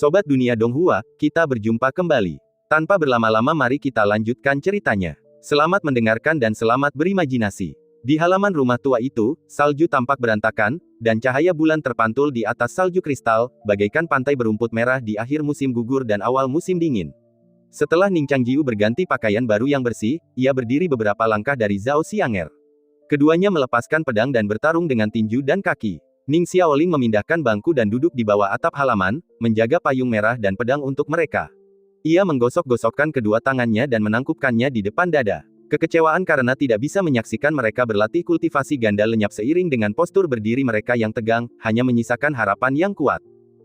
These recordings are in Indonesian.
Sobat Dunia Donghua, kita berjumpa kembali. Tanpa berlama-lama mari kita lanjutkan ceritanya. Selamat mendengarkan dan selamat berimajinasi. Di halaman rumah tua itu, salju tampak berantakan, dan cahaya bulan terpantul di atas salju kristal, bagaikan pantai berumput merah di akhir musim gugur dan awal musim dingin. Setelah Ning Changjiu berganti pakaian baru yang bersih, ia berdiri beberapa langkah dari Zhao Xianger. Keduanya melepaskan pedang dan bertarung dengan tinju dan kaki. Ning Xiaoling memindahkan bangku dan duduk di bawah atap halaman, menjaga payung merah dan pedang untuk mereka. Ia menggosok-gosokkan kedua tangannya dan menangkupkannya di depan dada. Kekecewaan karena tidak bisa menyaksikan mereka berlatih kultivasi ganda lenyap seiring dengan postur berdiri mereka yang tegang, hanya menyisakan harapan yang kuat.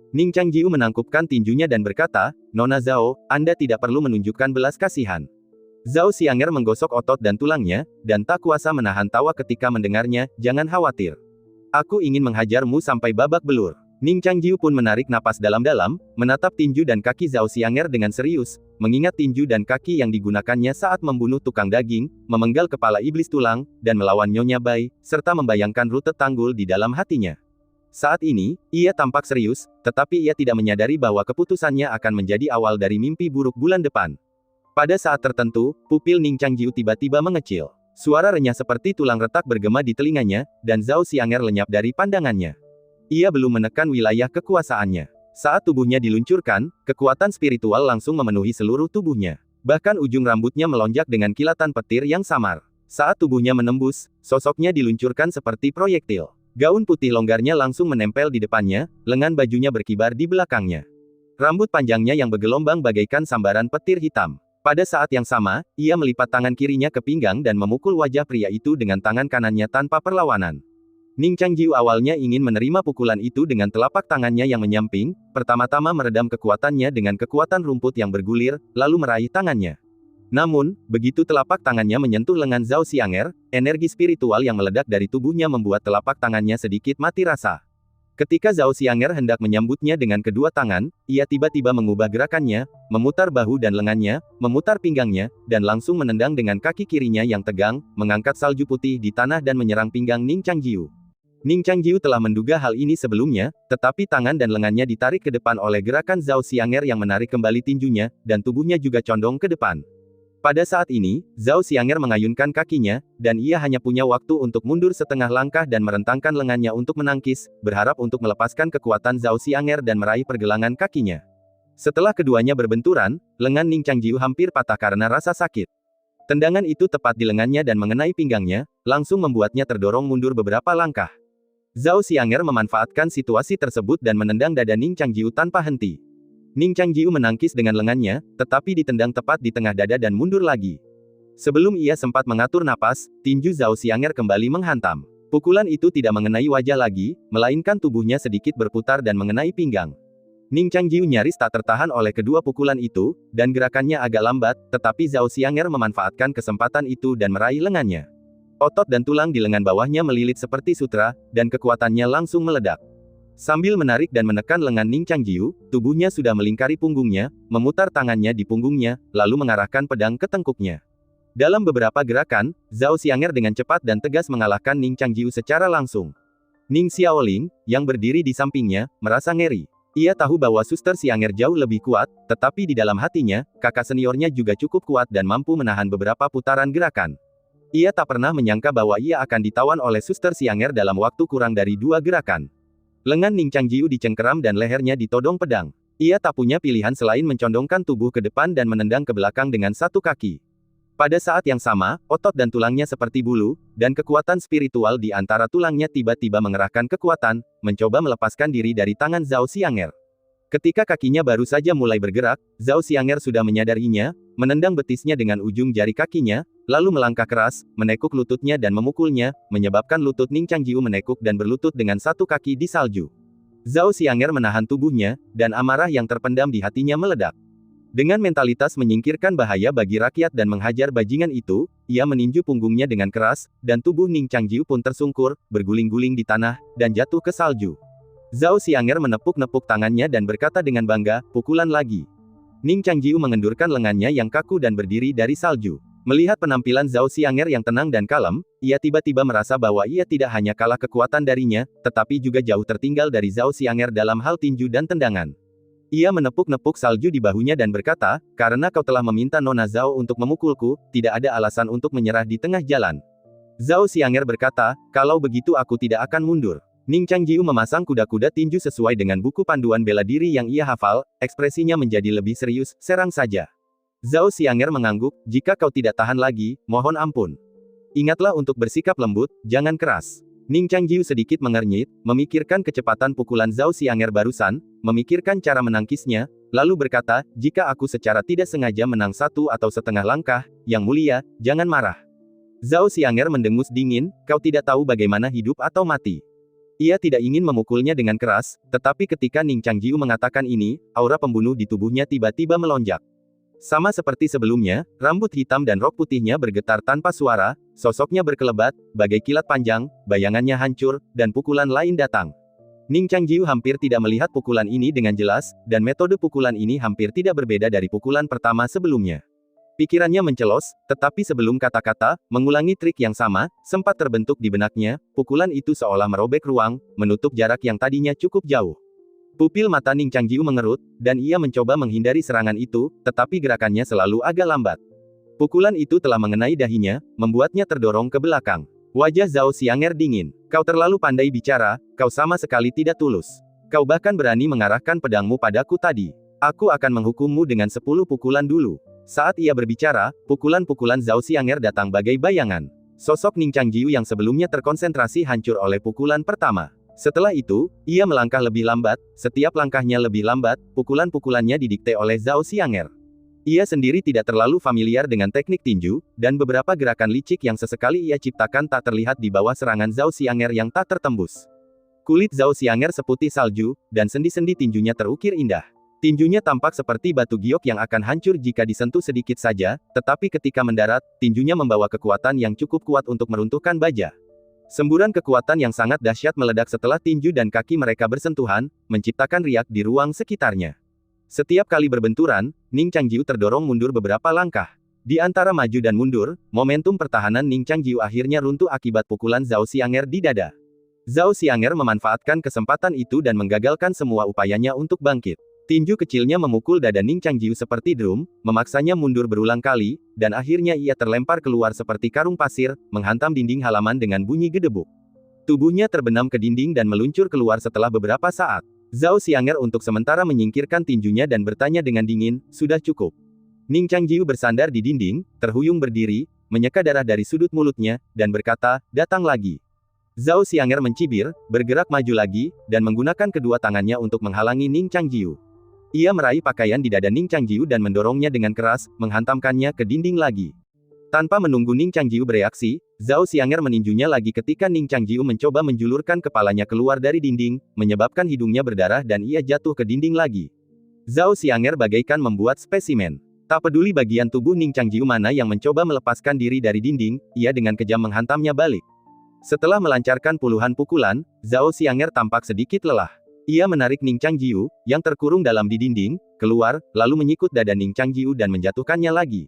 Ning Changjiu menangkupkan tinjunya dan berkata, "Nona Zhao, Anda tidak perlu menunjukkan belas kasihan." Zhao Xianger menggosok otot dan tulangnya, dan tak kuasa menahan tawa ketika mendengarnya, "Jangan khawatir. Aku ingin menghajarmu sampai babak belur." Ning Changjiu pun menarik napas dalam-dalam, menatap tinju dan kaki Zhao Xianger dengan serius, mengingat tinju dan kaki yang digunakannya saat membunuh tukang daging, memenggal kepala iblis tulang, dan melawan Nyonya Bai, serta membayangkan rute Tanggul di dalam hatinya. Saat ini, ia tampak serius, tetapi ia tidak menyadari bahwa keputusannya akan menjadi awal dari mimpi buruk bulan depan. Pada saat tertentu, pupil Ning Changjiu tiba-tiba mengecil. Suara renyah seperti tulang retak bergema di telinganya, dan Zhao Xianger lenyap dari pandangannya. Ia belum menekan wilayah kekuasaannya. Saat tubuhnya diluncurkan, kekuatan spiritual langsung memenuhi seluruh tubuhnya. Bahkan ujung rambutnya melonjak dengan kilatan petir yang samar. Saat tubuhnya menembus, sosoknya diluncurkan seperti proyektil. Gaun putih longgarnya langsung menempel di depannya, lengan bajunya berkibar di belakangnya. Rambut panjangnya yang bergelombang bagaikan sambaran petir hitam. Pada saat yang sama, ia melipat tangan kirinya ke pinggang dan memukul wajah pria itu dengan tangan kanannya tanpa perlawanan. Ning Changjiu awalnya ingin menerima pukulan itu dengan telapak tangannya yang menyamping, pertama-tama meredam kekuatannya dengan kekuatan rumput yang bergulir, lalu meraih tangannya. Namun, begitu telapak tangannya menyentuh lengan Zhao Xianger, energi spiritual yang meledak dari tubuhnya membuat telapak tangannya sedikit mati rasa. Ketika Zhao Xianger hendak menyambutnya dengan kedua tangan, ia tiba-tiba mengubah gerakannya, memutar bahu dan lengannya, memutar pinggangnya, dan langsung menendang dengan kaki kirinya yang tegang, mengangkat salju putih di tanah dan menyerang pinggang Ning Changjiu. Ning Changjiu telah menduga hal ini sebelumnya, tetapi tangan dan lengannya ditarik ke depan oleh gerakan Zhao Xianger yang menarik kembali tinjunya, dan tubuhnya juga condong ke depan. Pada saat ini, Zhao Xianger mengayunkan kakinya, dan ia hanya punya waktu untuk mundur setengah langkah dan merentangkan lengannya untuk menangkis, berharap untuk melepaskan kekuatan Zhao Xianger dan meraih pergelangan kakinya. Setelah keduanya berbenturan, lengan Ning Changjiu hampir patah karena rasa sakit. Tendangan itu tepat di lengannya dan mengenai pinggangnya, langsung membuatnya terdorong mundur beberapa langkah. Zhao Xianger memanfaatkan situasi tersebut dan menendang dada Ning Changjiu tanpa henti. Ning Changjiu menangkis dengan lengannya, tetapi ditendang tepat di tengah dada dan mundur lagi. Sebelum ia sempat mengatur napas, tinju Zhao Xianger kembali menghantam. Pukulan itu tidak mengenai wajah lagi, melainkan tubuhnya sedikit berputar dan mengenai pinggang. Ning Changjiu nyaris tak tertahan oleh kedua pukulan itu, dan gerakannya agak lambat, tetapi Zhao Xianger memanfaatkan kesempatan itu dan meraih lengannya. Otot dan tulang di lengan bawahnya melilit seperti sutra, dan kekuatannya langsung meledak. Sambil menarik dan menekan lengan Ning Changjiu, tubuhnya sudah melingkari punggungnya, memutar tangannya di punggungnya, lalu mengarahkan pedang ke tengkuknya. Dalam beberapa gerakan, Zhao Xianger dengan cepat dan tegas mengalahkan Ning Changjiu secara langsung. Ning Xiaoling, yang berdiri di sampingnya, merasa ngeri. Ia tahu bahwa Suster Xianger jauh lebih kuat, tetapi di dalam hatinya, kakak seniornya juga cukup kuat dan mampu menahan beberapa putaran gerakan. Ia tak pernah menyangka bahwa ia akan ditawan oleh Suster Xianger dalam waktu kurang dari 2 gerakan. Lengan Ning Changjiu dicengkeram dan lehernya ditodong pedang. Ia tak punya pilihan selain mencondongkan tubuh ke depan dan menendang ke belakang dengan satu kaki. Pada saat yang sama, otot dan tulangnya seperti bulu, dan kekuatan spiritual di antara tulangnya tiba-tiba mengerahkan kekuatan, mencoba melepaskan diri dari tangan Zhao Xianger. Ketika kakinya baru saja mulai bergerak, Zhao Xianger sudah menyadarinya, menendang betisnya dengan ujung jari kakinya, lalu melangkah keras, menekuk lututnya dan memukulnya, menyebabkan lutut Ning Changjiu menekuk dan berlutut dengan satu kaki di salju. Zhao Xianger menahan tubuhnya, dan amarah yang terpendam di hatinya meledak. Dengan mentalitas menyingkirkan bahaya bagi rakyat dan menghajar bajingan itu, ia meninju punggungnya dengan keras, dan tubuh Ning Changjiu pun tersungkur, berguling-guling di tanah, dan jatuh ke salju. Zhao Xianger menepuk-nepuk tangannya dan berkata dengan bangga, "Pukulan lagi." Ning Changjiu mengendurkan lengannya yang kaku dan berdiri dari salju. Melihat penampilan Zhao Xianger yang tenang dan kalem, ia tiba-tiba merasa bahwa ia tidak hanya kalah kekuatan darinya, tetapi juga jauh tertinggal dari Zhao Xianger dalam hal tinju dan tendangan. Ia menepuk-nepuk salju di bahunya dan berkata, karena kau telah meminta Nona Zhao untuk memukulku, tidak ada alasan untuk menyerah di tengah jalan. Zhao Xianger berkata, kalau begitu aku tidak akan mundur. Ning Changjiu memasang kuda-kuda tinju sesuai dengan buku panduan bela diri yang ia hafal, ekspresinya menjadi lebih serius, serang saja. Zhao Xianger mengangguk, jika kau tidak tahan lagi, mohon ampun. Ingatlah untuk bersikap lembut, jangan keras. Ning Changjiu sedikit mengernyit, memikirkan kecepatan pukulan Zhao Xianger barusan, memikirkan cara menangkisnya, lalu berkata, jika aku secara tidak sengaja menang satu atau setengah langkah, yang mulia, jangan marah. Zhao Xianger mendengus dingin, kau tidak tahu bagaimana hidup atau mati. Ia tidak ingin memukulnya dengan keras, tetapi ketika Ning Changjiu mengatakan ini, aura pembunuh di tubuhnya tiba-tiba melonjak. Sama seperti sebelumnya, rambut hitam dan rok putihnya bergetar tanpa suara, sosoknya berkelebat, bagai kilat panjang, bayangannya hancur, dan pukulan lain datang. Ning Changjiu hampir tidak melihat pukulan ini dengan jelas, dan metode pukulan ini hampir tidak berbeda dari pukulan pertama sebelumnya. Pikirannya mencelos, tetapi sebelum kata-kata, mengulangi trik yang sama, sempat terbentuk di benaknya, pukulan itu seolah merobek ruang, menutup jarak yang tadinya cukup jauh. Pupil mata Ning Changjiu mengerut, dan ia mencoba menghindari serangan itu, tetapi gerakannya selalu agak lambat. Pukulan itu telah mengenai dahinya, membuatnya terdorong ke belakang. Wajah Zhao Xianger dingin. Kau terlalu pandai bicara, kau sama sekali tidak tulus. Kau bahkan berani mengarahkan pedangmu padaku tadi. Aku akan menghukummu dengan 10 pukulan dulu. Saat ia berbicara, pukulan-pukulan Zhao Xianger datang bagai bayangan. Sosok Ning Changjiu yang sebelumnya terkonsentrasi hancur oleh pukulan pertama. Setelah itu, ia melangkah lebih lambat, setiap langkahnya lebih lambat, pukulan-pukulannya didikte oleh Zhao Xianger. Ia sendiri tidak terlalu familiar dengan teknik tinju, dan beberapa gerakan licik yang sesekali ia ciptakan tak terlihat di bawah serangan Zhao Xianger yang tak tertembus. Kulit Zhao Xianger seputih salju, dan sendi-sendi tinjunya terukir indah. Tinjunya tampak seperti batu giok yang akan hancur jika disentuh sedikit saja, tetapi ketika mendarat, tinjunya membawa kekuatan yang cukup kuat untuk meruntuhkan baja. Semburan kekuatan yang sangat dahsyat meledak setelah tinju dan kaki mereka bersentuhan, menciptakan riak di ruang sekitarnya. Setiap kali berbenturan, Ning Changjiu terdorong mundur beberapa langkah. Di antara maju dan mundur, momentum pertahanan Ning Changjiu akhirnya runtuh akibat pukulan Zhao Xianger di dada. Zhao Xianger memanfaatkan kesempatan itu dan menggagalkan semua upayanya untuk bangkit. Tinju kecilnya memukul dada Ning Changjiu seperti drum, memaksanya mundur berulang kali, dan akhirnya ia terlempar keluar seperti karung pasir, menghantam dinding halaman dengan bunyi gedebuk. Tubuhnya terbenam ke dinding dan meluncur keluar setelah beberapa saat. Zhao Xianger untuk sementara menyingkirkan tinjunya dan bertanya dengan dingin, sudah cukup. Ning Changjiu bersandar di dinding, terhuyung berdiri, menyeka darah dari sudut mulutnya, dan berkata, datang lagi. Zhao Xianger mencibir, bergerak maju lagi, dan menggunakan kedua tangannya untuk menghalangi Ning Changjiu. Ia meraih pakaian di dada Ning Changjiu dan mendorongnya dengan keras, menghantamkannya ke dinding lagi. Tanpa menunggu Ning Changjiu bereaksi, Zhao Xianger meninjunya lagi ketika Ning Changjiu mencoba menjulurkan kepalanya keluar dari dinding, menyebabkan hidungnya berdarah dan ia jatuh ke dinding lagi. Zhao Xianger bagaikan membuat spesimen. Tak peduli bagian tubuh Ning Changjiu mana yang mencoba melepaskan diri dari dinding, ia dengan kejam menghantamnya balik. Setelah melancarkan puluhan pukulan, Zhao Xianger tampak sedikit lelah. Ia menarik Ning Changjiu, yang terkurung dalam di dinding, keluar, lalu menyikut dada Ning Changjiu dan menjatuhkannya lagi.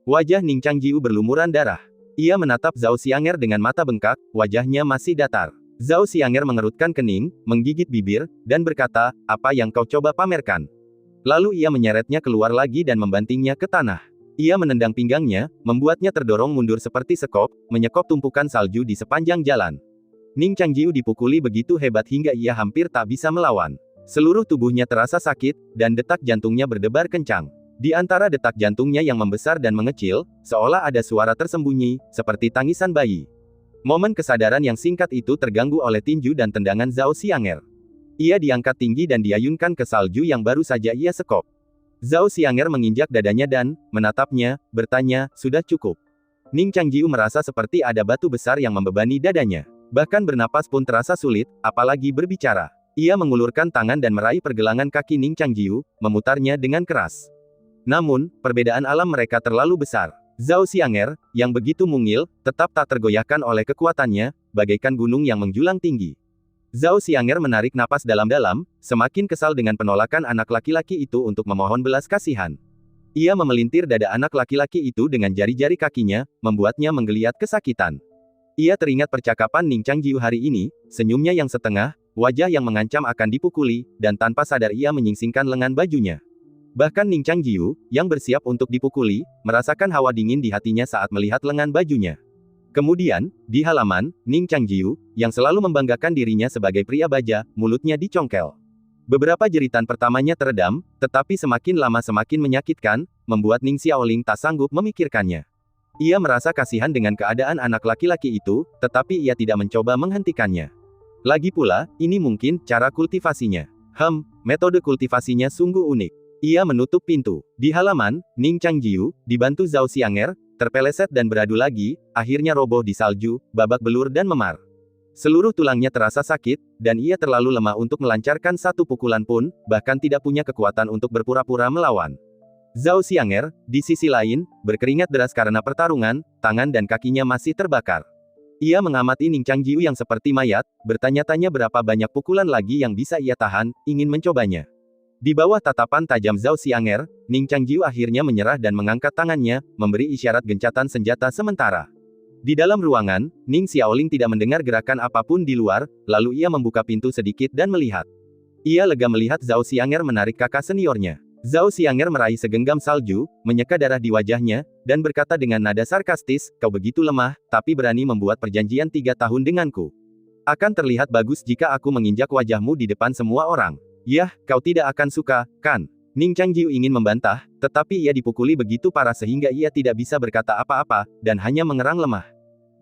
Wajah Ning Changjiu berlumuran darah. Ia menatap Zhao Xianger dengan mata bengkak, wajahnya masih datar. Zhao Xianger mengerutkan kening, menggigit bibir, dan berkata, apa yang kau coba pamerkan? Lalu ia menyeretnya keluar lagi dan membantingnya ke tanah. Ia menendang pinggangnya, membuatnya terdorong mundur seperti sekop, menyekop tumpukan salju di sepanjang jalan. Ning Changjiu dipukuli begitu hebat hingga ia hampir tak bisa melawan. Seluruh tubuhnya terasa sakit, dan detak jantungnya berdebar kencang. Di antara detak jantungnya yang membesar dan mengecil, seolah ada suara tersembunyi, seperti tangisan bayi. Momen kesadaran yang singkat itu terganggu oleh tinju dan tendangan Zhao Xianger. Ia diangkat tinggi dan diayunkan ke salju yang baru saja ia sekop. Zhao Xianger menginjak dadanya dan menatapnya, bertanya, sudah cukup. Ning Changjiu merasa seperti ada batu besar yang membebani dadanya. Bahkan bernapas pun terasa sulit, apalagi berbicara. Ia mengulurkan tangan dan meraih pergelangan kaki Ning Changjiu, memutarnya dengan keras. Namun, perbedaan alam mereka terlalu besar. Zhao Xianger, yang begitu mungil, tetap tak tergoyahkan oleh kekuatannya, bagaikan gunung yang menjulang tinggi. Zhao Xianger menarik napas dalam-dalam, semakin kesal dengan penolakan anak laki-laki itu untuk memohon belas kasihan. Ia memelintir dada anak laki-laki itu dengan jari-jari kakinya, membuatnya menggeliat kesakitan. Ia teringat percakapan Ning Changjiu hari ini, senyumnya yang setengah, wajah yang mengancam akan dipukuli, dan tanpa sadar ia menyingsingkan lengan bajunya. Bahkan Ning Changjiu, yang bersiap untuk dipukuli, merasakan hawa dingin di hatinya saat melihat lengan bajunya. Kemudian, di halaman, Ning Changjiu, yang selalu membanggakan dirinya sebagai pria baja, mulutnya dicongkel. Beberapa jeritan pertamanya teredam, tetapi semakin lama semakin menyakitkan, membuat Ning Xiaoling tak sanggup memikirkannya. Ia merasa kasihan dengan keadaan anak laki-laki itu, tetapi ia tidak mencoba menghentikannya. Lagi pula, ini mungkin cara kultivasinya. Metode kultivasinya sungguh unik. Ia menutup pintu. Di halaman, Ning Changjiu, dibantu Zhao Xianger, terpeleset dan beradu lagi, akhirnya roboh di salju, babak belur dan memar. Seluruh tulangnya terasa sakit, dan ia terlalu lemah untuk melancarkan satu pukulan pun, bahkan tidak punya kekuatan untuk berpura-pura melawan. Zhao Xianger, di sisi lain, berkeringat deras karena pertarungan, tangan dan kakinya masih terbakar. Ia mengamati Ning Changjiu yang seperti mayat, bertanya-tanya berapa banyak pukulan lagi yang bisa ia tahan, ingin mencobanya. Di bawah tatapan tajam Zhao Xianger, Ning Changjiu akhirnya menyerah dan mengangkat tangannya, memberi isyarat gencatan senjata sementara. Di dalam ruangan, Ning Xiaoling tidak mendengar gerakan apapun di luar, lalu ia membuka pintu sedikit dan melihat. Ia lega melihat Zhao Xianger menarik kakak seniornya. Zhao Xianger meraih segenggam salju, menyeka darah di wajahnya, dan berkata dengan nada sarkastis, "Kau begitu lemah, tapi berani membuat perjanjian 3 tahun denganku. Akan terlihat bagus jika aku menginjak wajahmu di depan semua orang. Yah, kau tidak akan suka, kan?" Ning Changjiu ingin membantah, tetapi ia dipukuli begitu parah sehingga ia tidak bisa berkata apa-apa, dan hanya mengerang lemah.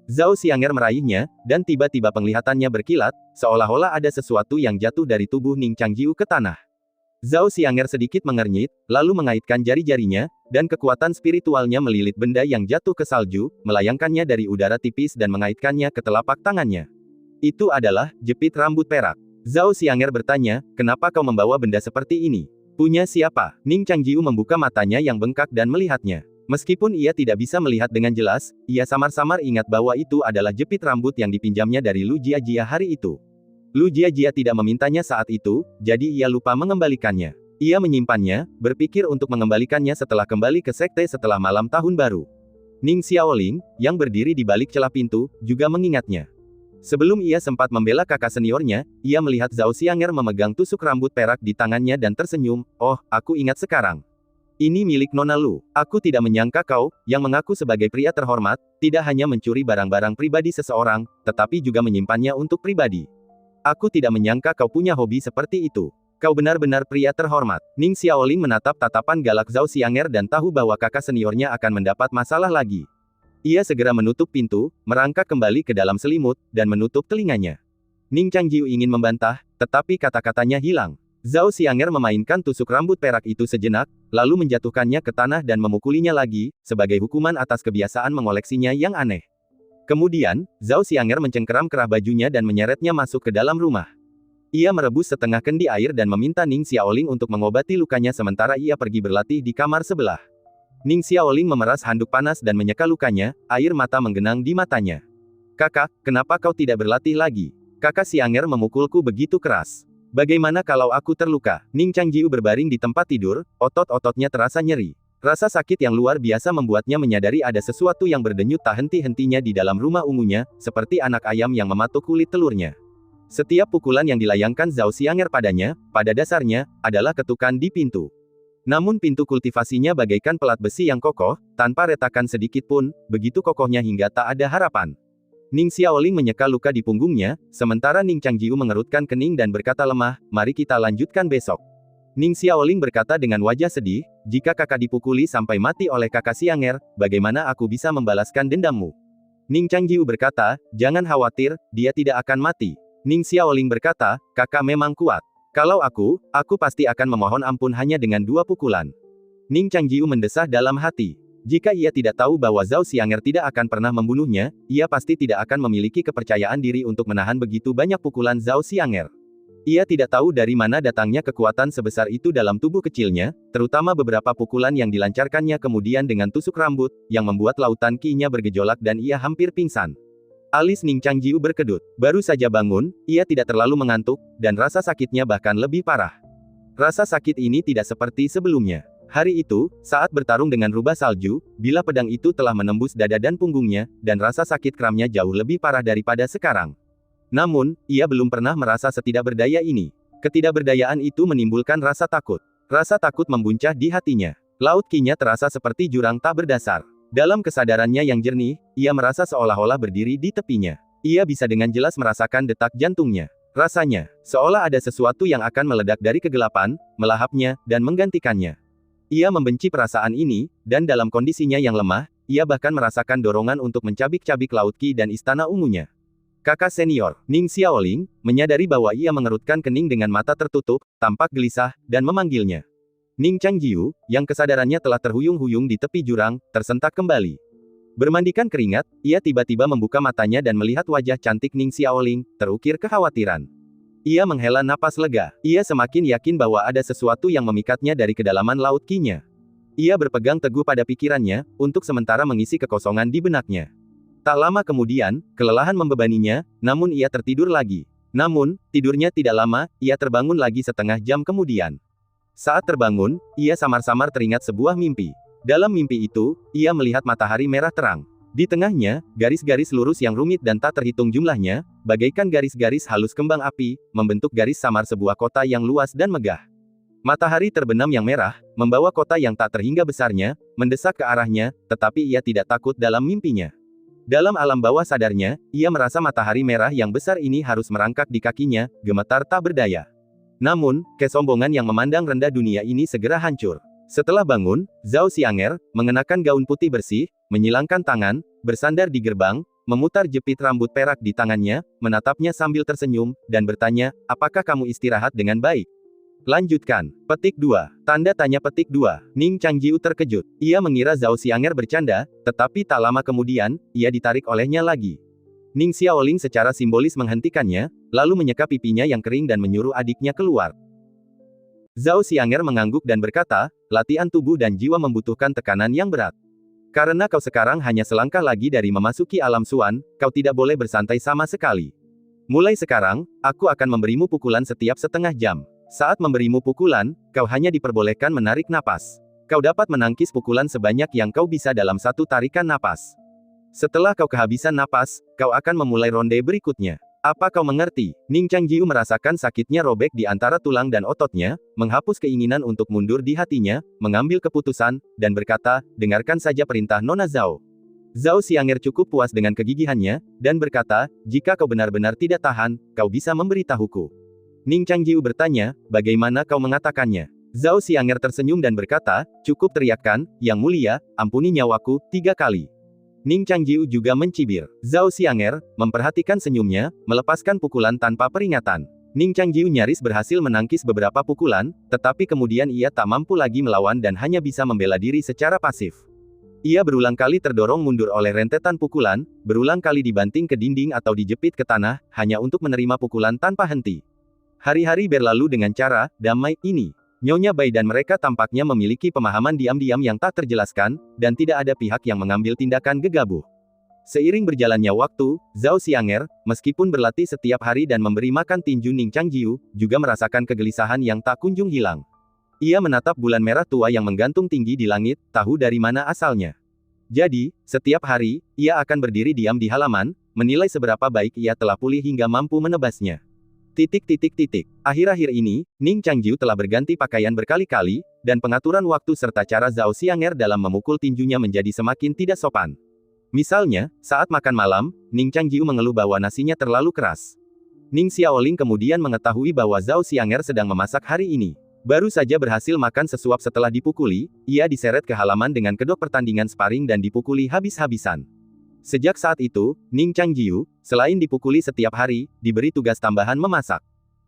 Zhao Xianger meraihnya, dan tiba-tiba penglihatannya berkilat, seolah-olah ada sesuatu yang jatuh dari tubuh Ning Changjiu ke tanah. Zhao Xianger sedikit mengernyit, lalu mengaitkan jari-jarinya, dan kekuatan spiritualnya melilit benda yang jatuh ke salju, melayangkannya dari udara tipis dan mengaitkannya ke telapak tangannya. Itu adalah jepit rambut perak. Zhao Xianger bertanya, "Kenapa kau membawa benda seperti ini? Punya siapa?" Ning Changjiu membuka matanya yang bengkak dan melihatnya. Meskipun ia tidak bisa melihat dengan jelas, ia samar-samar ingat bahwa itu adalah jepit rambut yang dipinjamnya dari Lu Jiajia hari itu. Lu Jiajia tidak memintanya saat itu, jadi ia lupa mengembalikannya. Ia menyimpannya, berpikir untuk mengembalikannya setelah kembali ke sekte setelah malam tahun baru. Ning Xiaoling, yang berdiri di balik celah pintu, juga mengingatnya. Sebelum ia sempat membela kakak seniornya, ia melihat Zhao Xianger memegang tusuk rambut perak di tangannya dan tersenyum, "Oh, aku ingat sekarang. Ini milik Nona Lu. Aku tidak menyangka kau, yang mengaku sebagai pria terhormat, tidak hanya mencuri barang-barang pribadi seseorang, tetapi juga menyimpannya untuk pribadi. Aku tidak menyangka kau punya hobi seperti itu. Kau benar-benar pria terhormat." Ning Xiaoling menatap tatapan galak Zhao Xianger dan tahu bahwa kakak seniornya akan mendapat masalah lagi. Ia segera menutup pintu, merangkak kembali ke dalam selimut, dan menutup telinganya. Ning Changjiu ingin membantah, tetapi kata-katanya hilang. Zhao Xianger memainkan tusuk rambut perak itu sejenak, lalu menjatuhkannya ke tanah dan memukulinya lagi, sebagai hukuman atas kebiasaan mengoleksinya yang aneh. Kemudian, Zhao Xianger mencengkeram kerah bajunya dan menyeretnya masuk ke dalam rumah. Ia merebus setengah kendi air dan meminta Ning Xiaoling untuk mengobati lukanya sementara ia pergi berlatih di kamar sebelah. Ning Xiaoling memeras handuk panas dan menyeka lukanya, air mata menggenang di matanya. "Kakak, kenapa kau tidak berlatih lagi? Kakak Xianger memukulku begitu keras. Bagaimana kalau aku terluka?" Ning Changjiu berbaring di tempat tidur, otot-ototnya terasa nyeri. Rasa sakit yang luar biasa membuatnya menyadari ada sesuatu yang berdenyut tak henti-hentinya di dalam rumah ungunya, seperti anak ayam yang mematuk kulit telurnya. Setiap pukulan yang dilayangkan Zhao Xianger padanya, pada dasarnya, adalah ketukan di pintu. Namun pintu kultivasinya bagaikan pelat besi yang kokoh, tanpa retakan sedikit pun, begitu kokohnya hingga tak ada harapan. Ning Xiaoling menyeka luka di punggungnya, sementara Ning Changjiu mengerutkan kening dan berkata lemah, "Mari kita lanjutkan besok." Ning Xiaoling berkata dengan wajah sedih, "Jika kakak dipukuli sampai mati oleh kakak Xianger, bagaimana aku bisa membalaskan dendammu?" Ning Changjiu berkata, "Jangan khawatir, dia tidak akan mati." Ning Xiaoling berkata, "Kakak memang kuat. Kalau aku pasti akan memohon ampun hanya dengan 2 pukulan." Ning Changjiu mendesah dalam hati. Jika ia tidak tahu bahwa Zhao Xianger tidak akan pernah membunuhnya, ia pasti tidak akan memiliki kepercayaan diri untuk menahan begitu banyak pukulan Zhao Xianger. Ia tidak tahu dari mana datangnya kekuatan sebesar itu dalam tubuh kecilnya, terutama beberapa pukulan yang dilancarkannya kemudian dengan tusuk rambut, yang membuat lautan ki-nya bergejolak dan ia hampir pingsan. Alis Ning Changjiu berkedut. Baru saja bangun, ia tidak terlalu mengantuk, dan rasa sakitnya bahkan lebih parah. Rasa sakit ini tidak seperti sebelumnya. Hari itu, saat bertarung dengan rubah salju, bila pedang itu telah menembus dada dan punggungnya, dan rasa sakit kramnya jauh lebih parah daripada sekarang. Namun, ia belum pernah merasa setidakberdaya ini. Ketidakberdayaan itu menimbulkan rasa takut. Rasa takut membuncah di hatinya. Laut Qi-nya terasa seperti jurang tak berdasar. Dalam kesadarannya yang jernih, ia merasa seolah-olah berdiri di tepinya. Ia bisa dengan jelas merasakan detak jantungnya. Rasanya, seolah ada sesuatu yang akan meledak dari kegelapan, melahapnya, dan menggantikannya. Ia membenci perasaan ini, dan dalam kondisinya yang lemah, ia bahkan merasakan dorongan untuk mencabik-cabik Laut Qi dan istana ungunya. Kakak senior, Ning Xiaoling, menyadari bahwa ia mengerutkan kening dengan mata tertutup, tampak gelisah, dan memanggilnya. Ning Changjiu, yang kesadarannya telah terhuyung-huyung di tepi jurang, tersentak kembali. Bermandikan keringat, ia tiba-tiba membuka matanya dan melihat wajah cantik Ning Xiaoling, terukir kekhawatiran. Ia menghela napas lega. Ia semakin yakin bahwa ada sesuatu yang memikatnya dari kedalaman Laut Qi-nya. Ia berpegang teguh pada pikirannya, untuk sementara mengisi kekosongan di benaknya. Tak lama kemudian, kelelahan membebaninya, namun ia tertidur lagi. Namun, tidurnya tidak lama, ia terbangun lagi setengah jam kemudian. Saat terbangun, ia samar-samar teringat sebuah mimpi. Dalam mimpi itu, ia melihat matahari merah terang. Di tengahnya, garis-garis lurus yang rumit dan tak terhitung jumlahnya, bagaikan garis-garis halus kembang api, membentuk garis samar sebuah kota yang luas dan megah. Matahari terbenam yang merah, membawa kota yang tak terhingga besarnya, mendesak ke arahnya, tetapi ia tidak takut dalam mimpinya. Dalam alam bawah sadarnya, ia merasa matahari merah yang besar ini harus merangkak di kakinya, gemetar tak berdaya. Namun, kesombongan yang memandang rendah dunia ini segera hancur. Setelah bangun, Zhao Xianger, mengenakan gaun putih bersih, menyilangkan tangan, bersandar di gerbang, memutar jepit rambut perak di tangannya, menatapnya sambil tersenyum, dan bertanya, apakah kamu istirahat dengan baik? Lanjutkan. Petik 2. Tanda tanya petik 2. Ning Changjiu terkejut. Ia mengira Zhao Xianger bercanda, tetapi tak lama kemudian, ia ditarik olehnya lagi. Ning Xiaoling secara simbolis menghentikannya, lalu menyeka pipinya yang kering dan menyuruh adiknya keluar. Zhao Xianger mengangguk dan berkata, latihan tubuh dan jiwa membutuhkan tekanan yang berat. Karena kau sekarang hanya selangkah lagi dari memasuki alam Suan, kau tidak boleh bersantai sama sekali. Mulai sekarang, aku akan memberimu pukulan setiap setengah jam. Saat memberimu pukulan, kau hanya diperbolehkan menarik napas. Kau dapat menangkis pukulan sebanyak yang kau bisa dalam satu tarikan napas. Setelah kau kehabisan napas, kau akan memulai ronde berikutnya. Apa kau mengerti? Ning Changjiu merasakan sakitnya robek di antara tulang dan ototnya, menghapus keinginan untuk mundur di hatinya, mengambil keputusan, dan berkata, dengarkan saja perintah Nona Zhao. Zhao Xianger cukup puas dengan kegigihannya, dan berkata, jika kau benar-benar tidak tahan, kau bisa memberitahuku. Ning Changjiu bertanya, bagaimana kau mengatakannya? Zhao Xianger tersenyum dan berkata, cukup teriakkan, Yang Mulia, ampuni nyawaku, 3 kali. Ning Changjiu juga mencibir. Zhao Xianger, memperhatikan senyumnya, melepaskan pukulan tanpa peringatan. Ning Changjiu nyaris berhasil menangkis beberapa pukulan, tetapi kemudian ia tak mampu lagi melawan dan hanya bisa membela diri secara pasif. Ia berulang kali terdorong mundur oleh rentetan pukulan, berulang kali dibanting ke dinding atau dijepit ke tanah, hanya untuk menerima pukulan tanpa henti. Hari-hari berlalu dengan cara damai ini. Nyonya Bai dan mereka tampaknya memiliki pemahaman diam-diam yang tak terjelaskan, dan tidak ada pihak yang mengambil tindakan gegabah. Seiring berjalannya waktu, Zhao Xianger, meskipun berlatih setiap hari dan memberi makan tinju Ning Changjiu, juga merasakan kegelisahan yang tak kunjung hilang. Ia menatap bulan merah tua yang menggantung tinggi di langit, tahu dari mana asalnya. Jadi, setiap hari, ia akan berdiri diam di halaman, menilai seberapa baik ia telah pulih hingga mampu menebasnya. Akhir-akhir ini, Ning Changjiu telah berganti pakaian berkali-kali, dan pengaturan waktu serta cara Zhao Xianger dalam memukul tinjunya menjadi semakin tidak sopan. Misalnya, saat makan malam, Ning Changjiu mengeluh bahwa nasinya terlalu keras. Ning Xiaoling kemudian mengetahui bahwa Zhao Xianger sedang memasak hari ini. Baru saja berhasil makan sesuap setelah dipukuli, ia diseret ke halaman dengan kedok pertandingan sparring dan dipukuli habis-habisan. Sejak saat itu, Ning Changjiu, selain dipukuli setiap hari, diberi tugas tambahan memasak.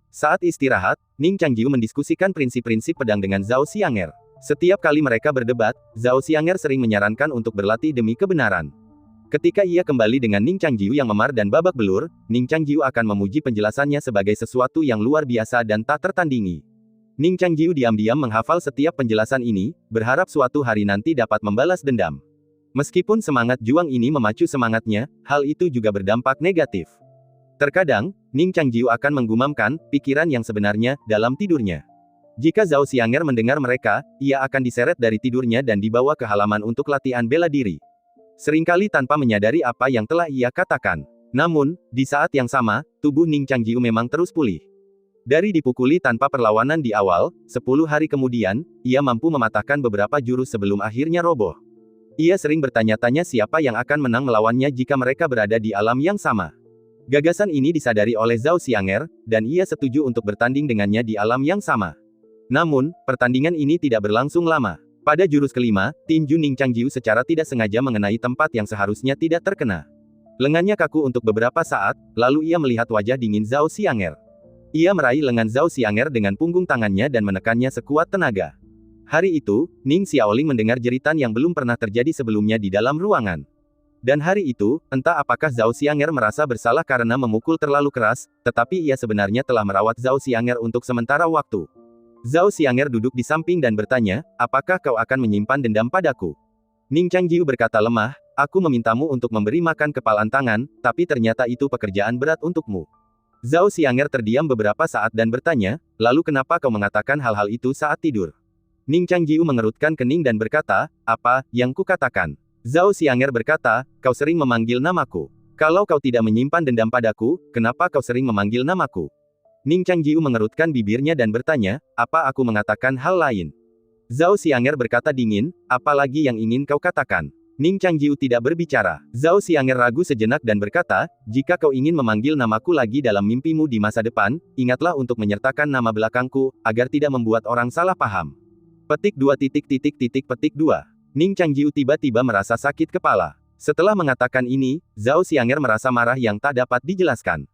Saat istirahat, Ning Changjiu mendiskusikan prinsip-prinsip pedang dengan Zhao Xianger. Setiap kali mereka berdebat, Zhao Xianger sering menyarankan untuk berlatih demi kebenaran. Ketika ia kembali dengan Ning Changjiu yang memar dan babak belur, Ning Changjiu akan memuji penjelasannya sebagai sesuatu yang luar biasa dan tak tertandingi. Ning Changjiu diam-diam menghafal setiap penjelasan ini, berharap suatu hari nanti dapat membalas dendam. Meskipun semangat juang ini memacu semangatnya, hal itu juga berdampak negatif. Terkadang, Ning Changjiu akan menggumamkan pikiran yang sebenarnya dalam tidurnya. Jika Zhao Xianger mendengar mereka, ia akan diseret dari tidurnya dan dibawa ke halaman untuk latihan bela diri. Seringkali tanpa menyadari apa yang telah ia katakan. Namun, di saat yang sama, tubuh Ning Changjiu memang terus pulih. Dari dipukuli tanpa perlawanan di awal, 10 hari kemudian, ia mampu mematahkan beberapa jurus sebelum akhirnya roboh. Ia sering bertanya-tanya siapa yang akan menang melawannya jika mereka berada di alam yang sama. Gagasan ini disadari oleh Zhao Xianger, dan ia setuju untuk bertanding dengannya di alam yang sama. Namun, pertandingan ini tidak berlangsung lama. Pada jurus kelima, tinju Ning Changjiu secara tidak sengaja mengenai tempat yang seharusnya tidak terkena. Lengannya kaku untuk beberapa saat, lalu ia melihat wajah dingin Zhao Xianger. Ia meraih lengan Zhao Xianger dengan punggung tangannya dan menekannya sekuat tenaga. Hari itu, Ning Xiaoling mendengar jeritan yang belum pernah terjadi sebelumnya di dalam ruangan. Dan hari itu, entah apakah Zhao Xianger merasa bersalah karena memukul terlalu keras, tetapi ia sebenarnya telah merawat Zhao Xianger untuk sementara waktu. Zhao Xianger duduk di samping dan bertanya, apakah kau akan menyimpan dendam padaku? Ning Changjiu berkata lemah, aku memintamu untuk memberi makan kepalan tangan, tapi ternyata itu pekerjaan berat untukmu. Zhao Xianger terdiam beberapa saat dan bertanya, lalu kenapa kau mengatakan hal-hal itu saat tidur? Ning Changjiu mengerutkan kening dan berkata, apa yang kukatakan? Zhao Xianger berkata, kau sering memanggil namaku. Kalau kau tidak menyimpan dendam padaku, kenapa kau sering memanggil namaku? Ning Changjiu mengerutkan bibirnya dan bertanya, apa aku mengatakan hal lain? Zhao Xianger berkata dingin, apalagi yang ingin kau katakan? Ning Changjiu tidak berbicara. Zhao Xianger ragu sejenak dan berkata, jika kau ingin memanggil namaku lagi dalam mimpimu di masa depan, ingatlah untuk menyertakan nama belakangku, agar tidak membuat orang salah paham. Petik 2. Petik 2. Ning Changjiu tiba-tiba merasa sakit kepala. Setelah mengatakan ini, Zhao Xianger merasa marah yang tak dapat dijelaskan.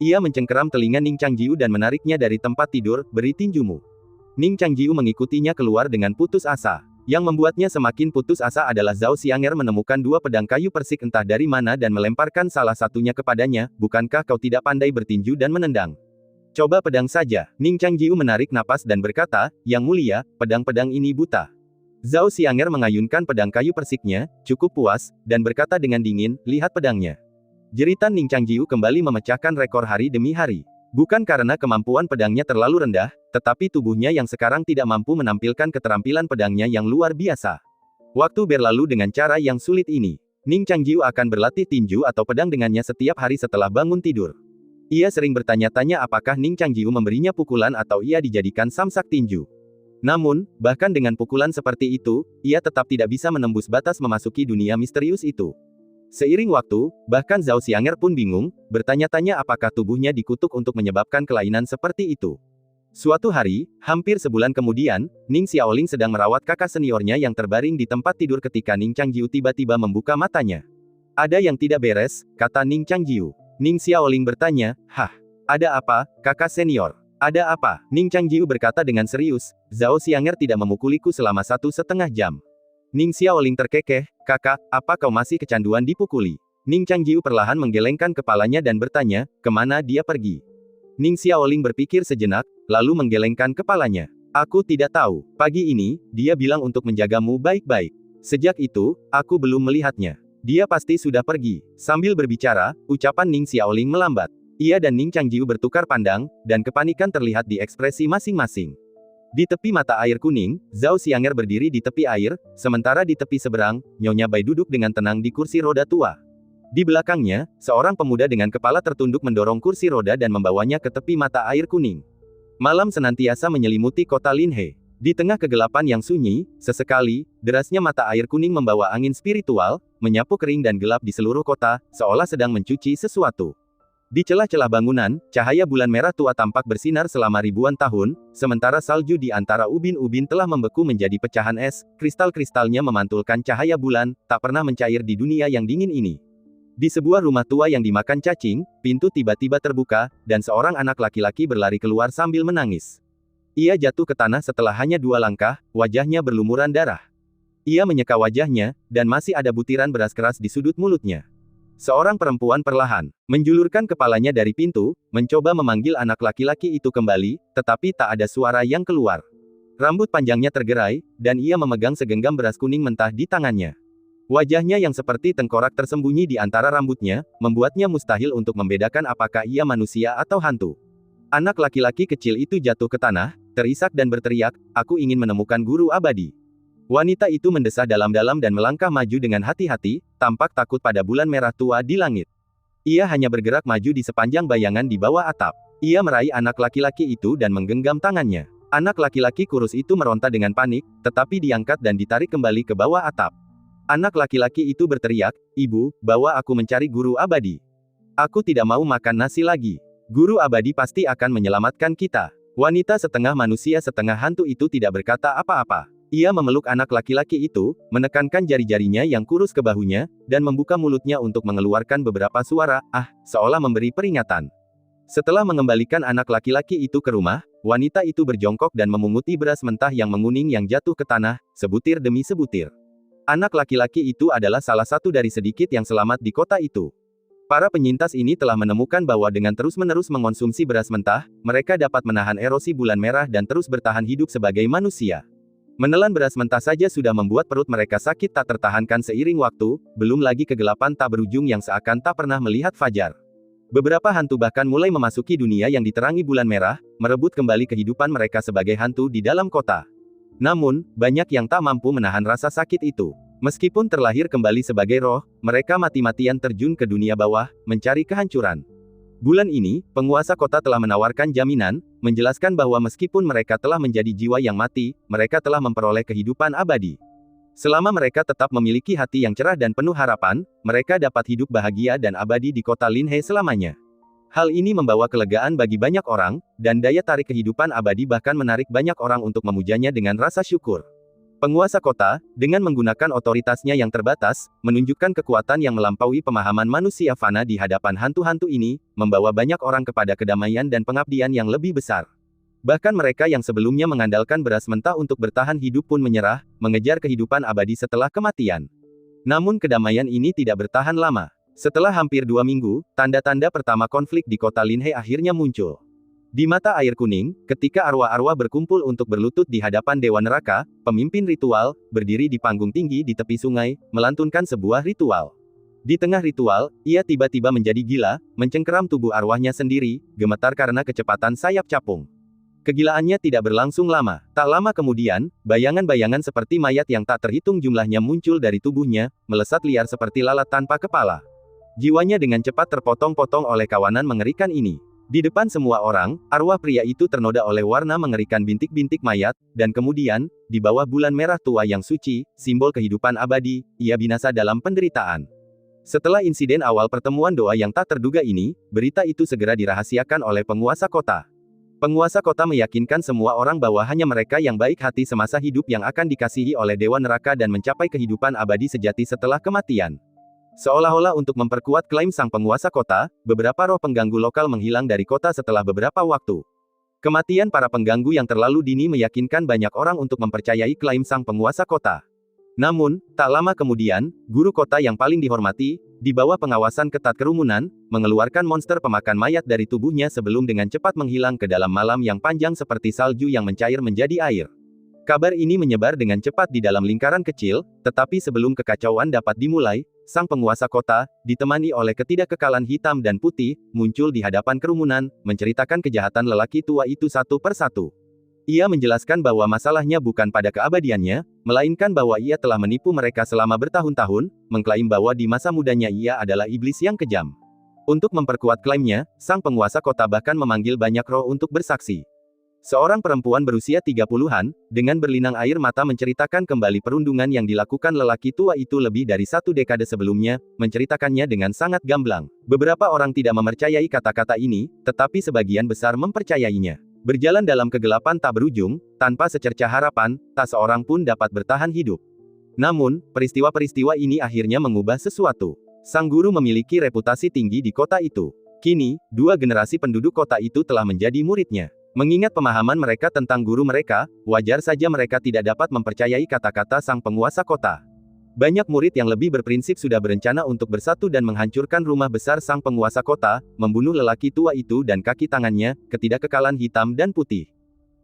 Ia mencengkeram telinga Ning Changjiu dan menariknya dari tempat tidur, beri tinjumu. Ning Changjiu mengikutinya keluar dengan putus asa. Yang membuatnya semakin putus asa adalah Zhao Xianger menemukan 2 pedang kayu persik entah dari mana dan melemparkan salah satunya kepadanya, bukankah kau tidak pandai bertinju dan menendang? Coba pedang saja. Ning Changjiu menarik napas dan berkata, Yang mulia, pedang-pedang ini buta. Zhao Xianger mengayunkan pedang kayu persiknya, cukup puas, dan berkata dengan dingin, lihat pedangnya. Jeritan Ning Changjiu kembali memecahkan rekor hari demi hari. Bukan karena kemampuan pedangnya terlalu rendah, tetapi tubuhnya yang sekarang tidak mampu menampilkan keterampilan pedangnya yang luar biasa. Waktu berlalu dengan cara yang sulit ini. Ning Changjiu akan berlatih tinju atau pedang dengannya setiap hari setelah bangun tidur. Ia sering bertanya-tanya apakah Ning Changjiu memberinya pukulan atau ia dijadikan samsak tinju. Namun, bahkan dengan pukulan seperti itu, ia tetap tidak bisa menembus batas memasuki dunia misterius itu. Seiring waktu, bahkan Zhao Xianger pun bingung, bertanya-tanya apakah tubuhnya dikutuk untuk menyebabkan kelainan seperti itu. Suatu hari, hampir sebulan kemudian, Ning Xiaoling sedang merawat kakak seniornya yang terbaring di tempat tidur ketika Ning Changjiu tiba-tiba membuka matanya. Ada yang tidak beres, kata Ning Changjiu. Ning Xiaoling bertanya, hah? Ada apa, kakak senior? Ada apa? Ning Changjiu berkata dengan serius, Zhao Xianger tidak memukuliku selama 1,5 jam. Ning Xiaoling terkekeh, kakak, apa kau masih kecanduan dipukuli? Ning Changjiu perlahan menggelengkan kepalanya dan bertanya, kemana dia pergi? Ning Xiaoling berpikir sejenak, lalu menggelengkan kepalanya. Aku tidak tahu. Pagi ini, dia bilang untuk menjagamu baik-baik. Sejak itu, aku belum melihatnya. Dia pasti sudah pergi. Sambil berbicara, ucapan Ning Xiaoling melambat. Ia dan Ning Changjiu bertukar pandang, dan kepanikan terlihat di ekspresi masing-masing. Di tepi mata air kuning, Zhao Xianger berdiri di tepi air, sementara di tepi seberang, Nyonya Bai duduk dengan tenang di kursi roda tua. Di belakangnya, seorang pemuda dengan kepala tertunduk mendorong kursi roda dan membawanya ke tepi mata air kuning. Malam senantiasa menyelimuti kota Linhe. Di tengah kegelapan yang sunyi, sesekali, derasnya mata air kuning membawa angin spiritual, menyapu kering dan gelap di seluruh kota, seolah sedang mencuci sesuatu. Di celah-celah bangunan, cahaya bulan merah tua tampak bersinar selama ribuan tahun, sementara salju di antara ubin-ubin telah membeku menjadi pecahan es, kristal-kristalnya memantulkan cahaya bulan, tak pernah mencair di dunia yang dingin ini. Di sebuah rumah tua yang dimakan cacing, pintu tiba-tiba terbuka, dan seorang anak laki-laki berlari keluar sambil menangis. Ia jatuh ke tanah setelah hanya 2 langkah, wajahnya berlumuran darah. Ia menyeka wajahnya, dan masih ada butiran beras keras di sudut mulutnya. Seorang perempuan perlahan menjulurkan kepalanya dari pintu, mencoba memanggil anak laki-laki itu kembali, tetapi tak ada suara yang keluar. Rambut panjangnya tergerai, dan ia memegang segenggam beras kuning mentah di tangannya. Wajahnya yang seperti tengkorak tersembunyi di antara rambutnya, membuatnya mustahil untuk membedakan apakah ia manusia atau hantu. Anak laki-laki kecil itu jatuh ke tanah, terisak dan berteriak, aku ingin menemukan guru abadi. Wanita itu mendesah dalam-dalam dan melangkah maju dengan hati-hati, tampak takut pada bulan merah tua di langit. Ia hanya bergerak maju di sepanjang bayangan di bawah atap. Ia meraih anak laki-laki itu dan menggenggam tangannya. Anak laki-laki kurus itu meronta dengan panik, tetapi diangkat dan ditarik kembali ke bawah atap. Anak laki-laki itu berteriak, "Ibu, bawa aku mencari guru abadi. Aku tidak mau makan nasi lagi. Guru abadi pasti akan menyelamatkan kita." Wanita setengah manusia setengah hantu itu tidak berkata apa-apa. Ia memeluk anak laki-laki itu, menekankan jari-jarinya yang kurus ke bahunya, dan membuka mulutnya untuk mengeluarkan beberapa suara, seolah memberi peringatan. Setelah mengembalikan anak laki-laki itu ke rumah, wanita itu berjongkok dan memunguti beras mentah yang menguning yang jatuh ke tanah, sebutir demi sebutir. Anak laki-laki itu adalah salah satu dari sedikit yang selamat di kota itu. Para penyintas ini telah menemukan bahwa dengan terus-menerus mengonsumsi beras mentah, mereka dapat menahan erosi bulan merah dan terus bertahan hidup sebagai manusia. Menelan beras mentah saja sudah membuat perut mereka sakit tak tertahankan seiring waktu, belum lagi kegelapan tak berujung yang seakan tak pernah melihat fajar. Beberapa hantu bahkan mulai memasuki dunia yang diterangi bulan merah, merebut kembali kehidupan mereka sebagai hantu di dalam kota. Namun, banyak yang tak mampu menahan rasa sakit itu. Meskipun terlahir kembali sebagai roh, mereka mati-matian terjun ke dunia bawah, mencari kehancuran. Bulan ini, penguasa kota telah menawarkan jaminan, menjelaskan bahwa meskipun mereka telah menjadi jiwa yang mati, mereka telah memperoleh kehidupan abadi. Selama mereka tetap memiliki hati yang cerah dan penuh harapan, mereka dapat hidup bahagia dan abadi di kota Linhe selamanya. Hal ini membawa kelegaan bagi banyak orang, dan daya tarik kehidupan abadi bahkan menarik banyak orang untuk memujanya dengan rasa syukur. Penguasa kota, dengan menggunakan otoritasnya yang terbatas, menunjukkan kekuatan yang melampaui pemahaman manusia fana di hadapan hantu-hantu ini, membawa banyak orang kepada kedamaian dan pengabdian yang lebih besar. Bahkan mereka yang sebelumnya mengandalkan beras mentah untuk bertahan hidup pun menyerah, mengejar kehidupan abadi setelah kematian. Namun kedamaian ini tidak bertahan lama. Setelah hampir 2 minggu, tanda-tanda pertama konflik di kota Linhe akhirnya muncul. Di mata air kuning, ketika arwah-arwah berkumpul untuk berlutut di hadapan Dewa Neraka, pemimpin ritual, berdiri di panggung tinggi di tepi sungai, melantunkan sebuah ritual. Di tengah ritual, ia tiba-tiba menjadi gila, mencengkeram tubuh arwahnya sendiri, gemetar karena kecepatan sayap capung. Kegilaannya tidak berlangsung lama. Tak lama kemudian, bayangan-bayangan seperti mayat yang tak terhitung jumlahnya muncul dari tubuhnya, melesat liar seperti lalat tanpa kepala. Jiwanya dengan cepat terpotong-potong oleh kawanan mengerikan ini. Di depan semua orang, arwah pria itu ternoda oleh warna mengerikan bintik-bintik mayat, dan kemudian, di bawah bulan merah tua yang suci, simbol kehidupan abadi, ia binasa dalam penderitaan. Setelah insiden awal pertemuan doa yang tak terduga ini, berita itu segera dirahasiakan oleh penguasa kota. Penguasa kota meyakinkan semua orang bahwa hanya mereka yang baik hati semasa hidup yang akan dikasihi oleh Dewa Neraka dan mencapai kehidupan abadi sejati setelah kematian. Seolah-olah untuk memperkuat klaim sang penguasa kota, beberapa roh pengganggu lokal menghilang dari kota setelah beberapa waktu. Kematian para pengganggu yang terlalu dini meyakinkan banyak orang untuk mempercayai klaim sang penguasa kota. Namun, tak lama kemudian, guru kota yang paling dihormati, di bawah pengawasan ketat kerumunan, mengeluarkan monster pemakan mayat dari tubuhnya sebelum dengan cepat menghilang ke dalam malam yang panjang seperti salju yang mencair menjadi air. Kabar ini menyebar dengan cepat di dalam lingkaran kecil, tetapi sebelum kekacauan dapat dimulai, sang penguasa kota, ditemani oleh ketidakkekalan hitam dan putih, muncul di hadapan kerumunan, menceritakan kejahatan lelaki tua itu satu persatu. Ia menjelaskan bahwa masalahnya bukan pada keabadiannya, melainkan bahwa ia telah menipu mereka selama bertahun-tahun, mengklaim bahwa di masa mudanya ia adalah iblis yang kejam. Untuk memperkuat klaimnya, sang penguasa kota bahkan memanggil banyak roh untuk bersaksi. Seorang perempuan berusia 30-an, dengan berlinang air mata menceritakan kembali perundungan yang dilakukan lelaki tua itu lebih dari 1 dekade sebelumnya, menceritakannya dengan sangat gamblang. Beberapa orang tidak mempercayai kata-kata ini, tetapi sebagian besar mempercayainya. Berjalan dalam kegelapan tak berujung, tanpa secercah harapan, tak seorang pun dapat bertahan hidup. Namun, peristiwa-peristiwa ini akhirnya mengubah sesuatu. Sang guru memiliki reputasi tinggi di kota itu. Kini, 2 generasi penduduk kota itu telah menjadi muridnya. Mengingat pemahaman mereka tentang guru mereka, wajar saja mereka tidak dapat mempercayai kata-kata sang penguasa kota. Banyak murid yang lebih berprinsip sudah berencana untuk bersatu dan menghancurkan rumah besar sang penguasa kota, membunuh lelaki tua itu dan kaki tangannya, ketidakkekalan hitam dan putih.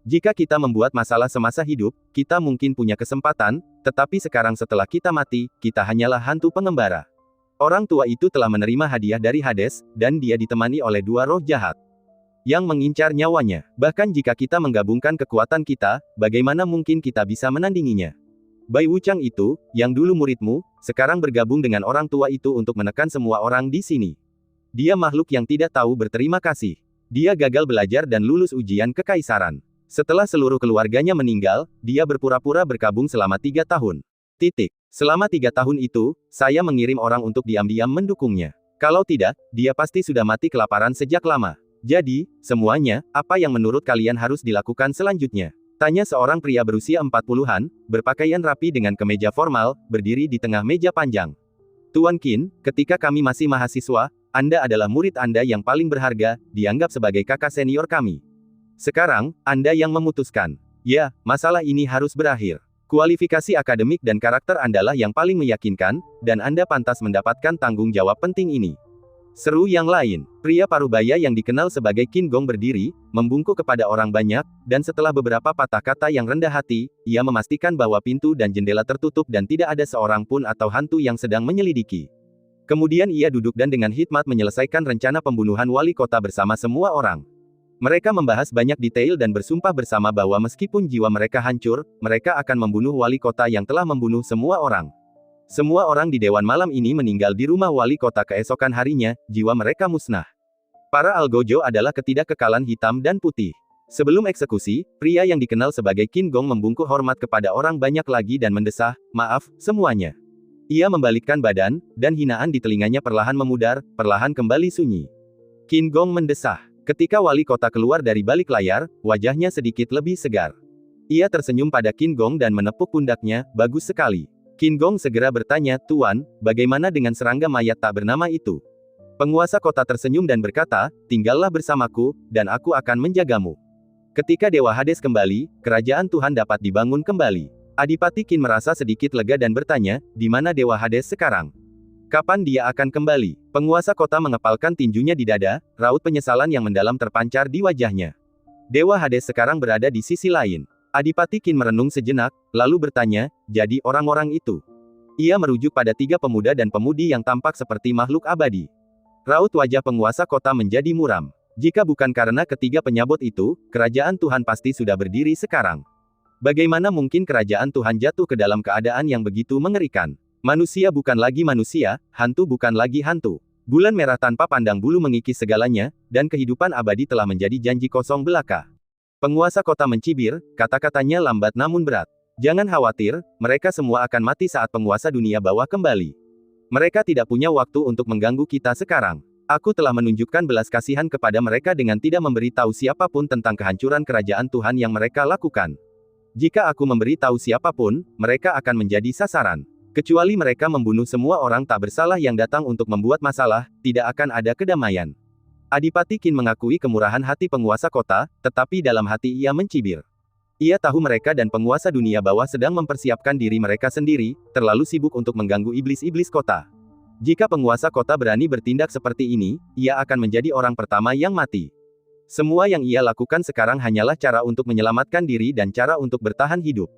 Jika kita membuat masalah semasa hidup, kita mungkin punya kesempatan, tetapi sekarang setelah kita mati, kita hanyalah hantu pengembara. Orang tua itu telah menerima hadiah dari Hades, dan dia ditemani oleh 2 roh jahat yang mengincar nyawanya. Bahkan jika kita menggabungkan kekuatan kita, bagaimana mungkin kita bisa menandinginya? Bai Wuchang itu, yang dulu muridmu, sekarang bergabung dengan orang tua itu untuk menekan semua orang di sini. Dia makhluk yang tidak tahu berterima kasih. Dia gagal belajar dan lulus ujian kekaisaran. Setelah seluruh keluarganya meninggal, dia berpura-pura berkabung selama 3 tahun. Selama 3 tahun itu, saya mengirim orang untuk diam-diam mendukungnya. Kalau tidak, dia pasti sudah mati kelaparan sejak lama. Jadi, semuanya, apa yang menurut kalian harus dilakukan selanjutnya? Tanya seorang pria berusia 40-an, berpakaian rapi dengan kemeja formal, berdiri di tengah meja panjang. Tuan Qin, ketika kami masih mahasiswa, Anda adalah murid Anda yang paling berharga, dianggap sebagai kakak senior kami. Sekarang, Anda yang memutuskan. Ya, masalah ini harus berakhir. Kualifikasi akademik dan karakter Andalah yang paling meyakinkan, dan Anda pantas mendapatkan tanggung jawab penting ini. Seru yang lain. Pria parubaya yang dikenal sebagai Qin Gong berdiri, membungkuk kepada orang banyak, dan setelah beberapa patah kata yang rendah hati, ia memastikan bahwa pintu dan jendela tertutup dan tidak ada seorang pun atau hantu yang sedang menyelidiki. Kemudian ia duduk dan dengan hikmat menyelesaikan rencana pembunuhan wali kota bersama semua orang. Mereka membahas banyak detail dan bersumpah bersama bahwa meskipun jiwa mereka hancur, mereka akan membunuh wali kota yang telah membunuh semua orang. Semua orang di Dewan Malam ini meninggal di rumah wali kota keesokan harinya, jiwa mereka musnah. Para algojo adalah ketidakkekalan hitam dan putih. Sebelum eksekusi, pria yang dikenal sebagai Qin Gong membungkuk hormat kepada orang banyak lagi dan mendesah, "Maaf, semuanya." Ia membalikkan badan, dan hinaan di telinganya perlahan memudar, perlahan kembali sunyi. Qin Gong mendesah. Ketika wali kota keluar dari balik layar, wajahnya sedikit lebih segar. Ia tersenyum pada Qin Gong dan menepuk pundaknya, "Bagus sekali." Qin Gong segera bertanya, "Tuan, bagaimana dengan serangga mayat tak bernama itu?" Penguasa kota tersenyum dan berkata, "Tinggallah bersamaku, dan aku akan menjagamu." Ketika Dewa Hades kembali, kerajaan Tuhan dapat dibangun kembali. Adipati Qin merasa sedikit lega dan bertanya, "Di mana Dewa Hades sekarang? Kapan dia akan kembali?" Penguasa kota mengepalkan tinjunya di dada, raut penyesalan yang mendalam terpancar di wajahnya. Dewa Hades sekarang berada di sisi lain. Adipati Qin merenung sejenak, lalu bertanya, "Jadi orang-orang itu?" Ia merujuk pada 3 pemuda dan pemudi yang tampak seperti makhluk abadi. Raut wajah penguasa kota menjadi muram. Jika bukan karena ketiga penyabot itu, kerajaan Tuhan pasti sudah berdiri sekarang. Bagaimana mungkin kerajaan Tuhan jatuh ke dalam keadaan yang begitu mengerikan? Manusia bukan lagi manusia, hantu bukan lagi hantu. Bulan merah tanpa pandang bulu mengikis segalanya, dan kehidupan abadi telah menjadi janji kosong belaka. Penguasa kota mencibir, kata-katanya lambat namun berat. "Jangan khawatir, mereka semua akan mati saat penguasa dunia bawah kembali. Mereka tidak punya waktu untuk mengganggu kita sekarang. Aku telah menunjukkan belas kasihan kepada mereka dengan tidak memberi tahu siapapun tentang kehancuran kerajaan Tuhan yang mereka lakukan. Jika aku memberi tahu siapapun, mereka akan menjadi sasaran. Kecuali mereka membunuh semua orang tak bersalah yang datang untuk membuat masalah, tidak akan ada kedamaian." Adipati Qin mengakui kemurahan hati penguasa kota, tetapi dalam hati ia mencibir. Ia tahu mereka dan penguasa dunia bawah sedang mempersiapkan diri mereka sendiri, terlalu sibuk untuk mengganggu iblis-iblis kota. Jika penguasa kota berani bertindak seperti ini, ia akan menjadi orang pertama yang mati. Semua yang ia lakukan sekarang hanyalah cara untuk menyelamatkan diri dan cara untuk bertahan hidup.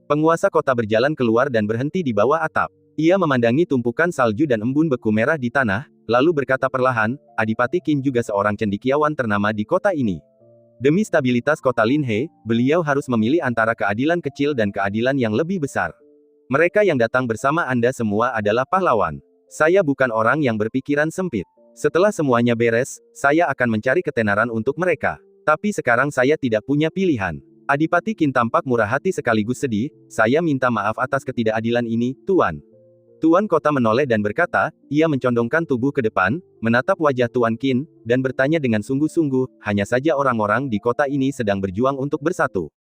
Penguasa kota berjalan keluar dan berhenti di bawah atap. Ia memandangi tumpukan salju dan embun beku merah di tanah, lalu berkata perlahan, "Adipati Qin juga seorang cendekiawan ternama di kota ini. Demi stabilitas kota Linhe, beliau harus memilih antara keadilan kecil dan keadilan yang lebih besar. Mereka yang datang bersama Anda semua adalah pahlawan. Saya bukan orang yang berpikiran sempit. Setelah semuanya beres, saya akan mencari ketenaran untuk mereka. Tapi sekarang saya tidak punya pilihan." Adipati Qin tampak murah hati sekaligus sedih, "Saya minta maaf atas ketidakadilan ini, Tuan." Tuan kota menoleh dan berkata, ia mencondongkan tubuh ke depan, menatap wajah Tuan Qin, dan bertanya dengan sungguh-sungguh, "Hanya saja orang-orang di kota ini sedang berjuang untuk bersatu.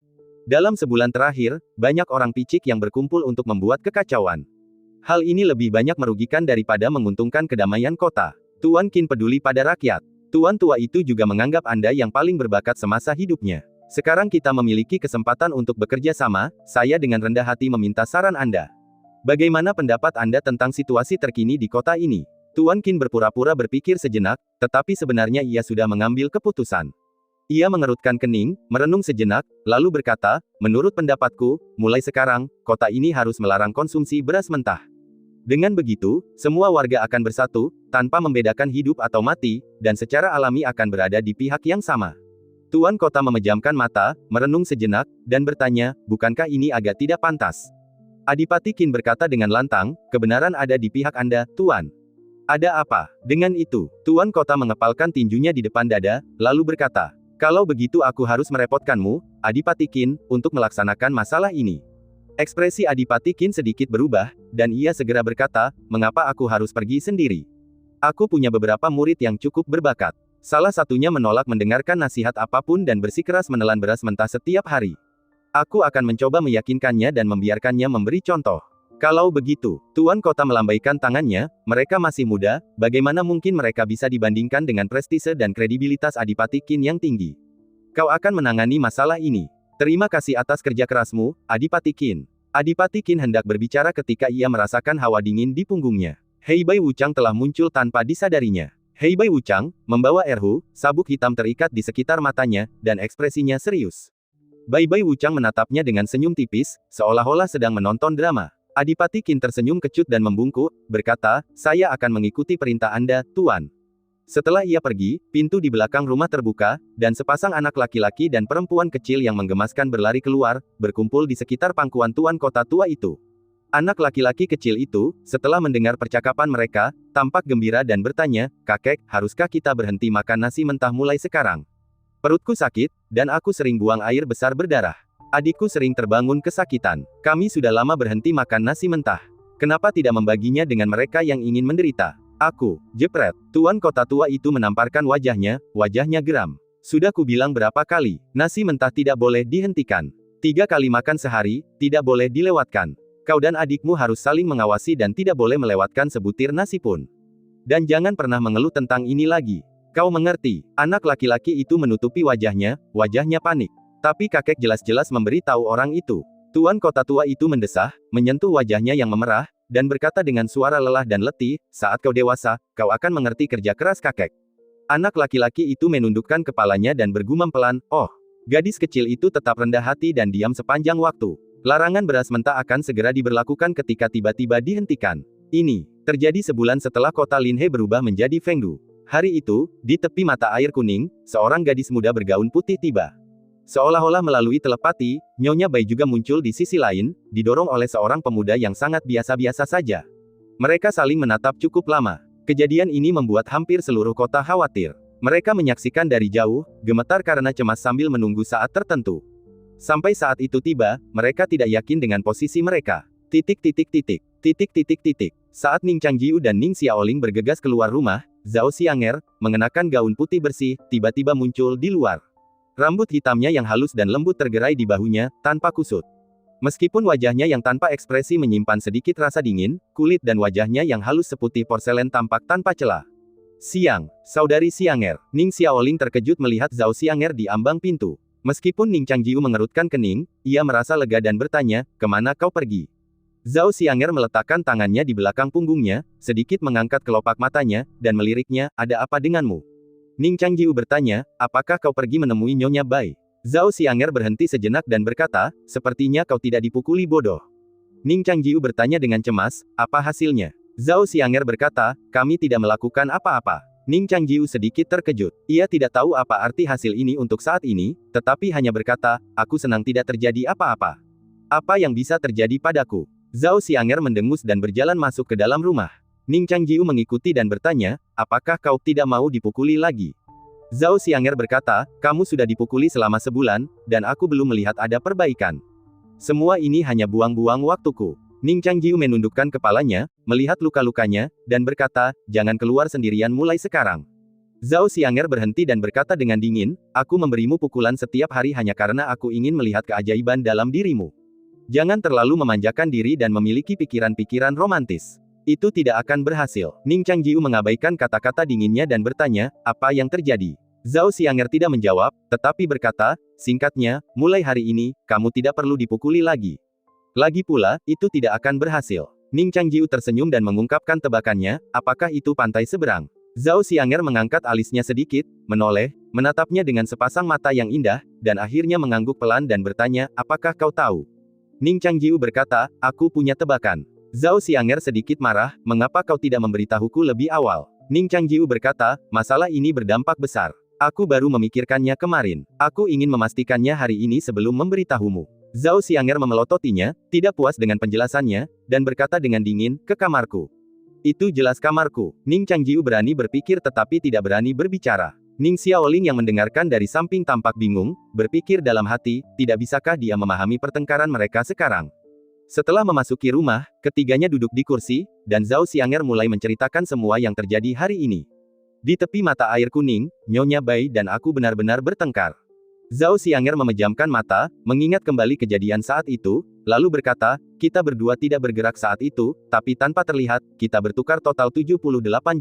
Dalam sebulan terakhir, banyak orang picik yang berkumpul untuk membuat kekacauan. Hal ini lebih banyak merugikan daripada menguntungkan kedamaian kota. Tuan Qin peduli pada rakyat. Tuan tua itu juga menganggap Anda yang paling berbakat semasa hidupnya. Sekarang kita memiliki kesempatan untuk bekerja sama, saya dengan rendah hati meminta saran Anda. Bagaimana pendapat Anda tentang situasi terkini di kota ini?" Tuan Qin berpura-pura berpikir sejenak, tetapi sebenarnya ia sudah mengambil keputusan. Ia mengerutkan kening, merenung sejenak, lalu berkata, "Menurut pendapatku, mulai sekarang, kota ini harus melarang konsumsi beras mentah. Dengan begitu, semua warga akan bersatu, tanpa membedakan hidup atau mati, dan secara alami akan berada di pihak yang sama." Tuan kota memejamkan mata, merenung sejenak, dan bertanya, "Bukankah ini agak tidak pantas?" Adipati Qin berkata dengan lantang, "Kebenaran ada di pihak Anda, Tuan." Ada apa? Dengan itu, Tuan Kota mengepalkan tinjunya di depan dada, lalu berkata, kalau begitu aku harus merepotkanmu, Adipati Qin, untuk melaksanakan masalah ini. Ekspresi Adipati Qin sedikit berubah, dan ia segera berkata, mengapa aku harus pergi sendiri? Aku punya beberapa murid yang cukup berbakat. Salah satunya menolak mendengarkan nasihat apapun dan bersikeras menelan beras mentah setiap hari. Aku akan mencoba meyakinkannya dan membiarkannya memberi contoh. Kalau begitu, Tuan Kota melambaikan tangannya, mereka masih muda, bagaimana mungkin mereka bisa dibandingkan dengan prestise dan kredibilitas Adipati Qin yang tinggi? Kau akan menangani masalah ini. Terima kasih atas kerja kerasmu, Adipati Qin. Adipati Qin hendak berbicara ketika ia merasakan hawa dingin di punggungnya. Heibai Wuchang telah muncul tanpa disadarinya. Heibai Wuchang, membawa erhu, sabuk hitam terikat di sekitar matanya, dan ekspresinya serius. Bai Wuchang menatapnya dengan senyum tipis, seolah-olah sedang menonton drama. Adipati Qin tersenyum kecut dan membungkuk, berkata, saya akan mengikuti perintah Anda, Tuan. Setelah ia pergi, pintu di belakang rumah terbuka, dan sepasang anak laki-laki dan perempuan kecil yang menggemaskan berlari keluar, berkumpul di sekitar pangkuan Tuan Kota tua itu. Anak laki-laki kecil itu, setelah mendengar percakapan mereka, tampak gembira dan bertanya, kakek, haruskah kita berhenti makan nasi mentah mulai sekarang? Perutku sakit, dan aku sering buang air besar berdarah. Adikku sering terbangun kesakitan. Kami sudah lama berhenti makan nasi mentah. Kenapa tidak membaginya dengan mereka yang ingin menderita? Aku, jepret. Tuan Kota tua itu menamparkan wajahnya geram. Sudah kubilang berapa kali, nasi mentah tidak boleh dihentikan. 3 kali makan sehari, tidak boleh dilewatkan. Kau dan adikmu harus saling mengawasi dan tidak boleh melewatkan sebutir nasi pun. Dan jangan pernah mengeluh tentang ini lagi. Kau mengerti? Anak laki-laki itu menutupi wajahnya panik. Tapi kakek jelas-jelas memberi tahu orang itu. Tuan Kota tua itu mendesah, menyentuh wajahnya yang memerah, dan berkata dengan suara lelah dan letih, saat kau dewasa, kau akan mengerti kerja keras kakek. Anak laki-laki itu menundukkan kepalanya dan bergumam pelan, oh. Gadis kecil itu tetap rendah hati dan diam sepanjang waktu. Larangan beras mentah akan segera diberlakukan ketika tiba-tiba dihentikan. Ini terjadi sebulan setelah kota Linhe berubah menjadi Fengdu. Hari itu, di tepi mata air kuning, seorang gadis muda bergaun putih tiba. Seolah-olah melalui telepati, Nyonya Bai juga muncul di sisi lain, didorong oleh seorang pemuda yang sangat biasa-biasa saja. Mereka saling menatap cukup lama. Kejadian ini membuat hampir seluruh kota khawatir. Mereka menyaksikan dari jauh, gemetar karena cemas sambil menunggu saat tertentu. Sampai saat itu tiba, mereka tidak yakin dengan posisi mereka. Saat Ning Changjiu dan Ning Xiaoling bergegas keluar rumah, Zhao Xianger, mengenakan gaun putih bersih, tiba-tiba muncul di luar. Rambut hitamnya yang halus dan lembut tergerai di bahunya, tanpa kusut. Meskipun wajahnya yang tanpa ekspresi menyimpan sedikit rasa dingin, kulit dan wajahnya yang halus seputih porselen tampak tanpa celah. Siang, saudari Xianger. Ning Xiaoling terkejut melihat Zhao Xianger di ambang pintu. Meskipun Ning Changjiu mengerutkan kening, ia merasa lega dan bertanya, kemana kau pergi? Zhao Xianger meletakkan tangannya di belakang punggungnya, sedikit mengangkat kelopak matanya, dan meliriknya, ada apa denganmu? Ning Changjiu bertanya, apakah kau pergi menemui Nyonya Bai? Zhao Xianger berhenti sejenak dan berkata, sepertinya kau tidak dipukuli bodoh. Ning Changjiu bertanya dengan cemas, apa hasilnya? Zhao Xianger berkata, kami tidak melakukan apa-apa. Ning Changjiu sedikit terkejut. Ia tidak tahu apa arti hasil ini untuk saat ini, tetapi hanya berkata, aku senang tidak terjadi apa-apa. Apa yang bisa terjadi padaku? Zhao Xianger mendengus dan berjalan masuk ke dalam rumah. Ning Changjiu mengikuti dan bertanya, apakah kau tidak mau dipukuli lagi? Zhao Xianger berkata, kamu sudah dipukuli selama sebulan, dan aku belum melihat ada perbaikan. Semua ini hanya buang-buang waktuku. Ning Changjiu menundukkan kepalanya, melihat luka-lukanya, dan berkata, jangan keluar sendirian mulai sekarang. Zhao Xianger berhenti dan berkata dengan dingin, aku memberimu pukulan setiap hari hanya karena aku ingin melihat keajaiban dalam dirimu. Jangan terlalu memanjakan diri dan memiliki pikiran-pikiran romantis. Itu tidak akan berhasil. Ning Changjiu mengabaikan kata-kata dinginnya dan bertanya, apa yang terjadi? Zhao Xianger tidak menjawab, tetapi berkata, singkatnya, mulai hari ini, kamu tidak perlu dipukuli lagi. Lagi pula, itu tidak akan berhasil. Ning Changjiu tersenyum dan mengungkapkan tebakannya, apakah itu pantai seberang? Zhao Xianger mengangkat alisnya sedikit, menoleh, menatapnya dengan sepasang mata yang indah, dan akhirnya mengangguk pelan dan bertanya, apakah kau tahu? Ning Changjiu berkata, aku punya tebakan. Zhao Xianger sedikit marah, mengapa kau tidak memberitahuku lebih awal? Ning Changjiu berkata, masalah ini berdampak besar. Aku baru memikirkannya kemarin. Aku ingin memastikannya hari ini sebelum memberitahumu. Zhao Xianger memelototinya, tidak puas dengan penjelasannya, dan berkata dengan dingin, ke kamarku. Itu jelas kamarku. Ning Changjiu berani berpikir tetapi tidak berani berbicara. Ning Xiaoling yang mendengarkan dari samping tampak bingung, berpikir dalam hati, tidak bisakah dia memahami pertengkaran mereka sekarang. Setelah memasuki rumah, ketiganya duduk di kursi, dan Zhao Xianger mulai menceritakan semua yang terjadi hari ini. Di tepi mata air kuning, Nyonya Bai dan aku benar-benar bertengkar. Zhao Xianger memejamkan mata, mengingat kembali kejadian saat itu, lalu berkata, kita berdua tidak bergerak saat itu, tapi tanpa terlihat, kita bertukar total 78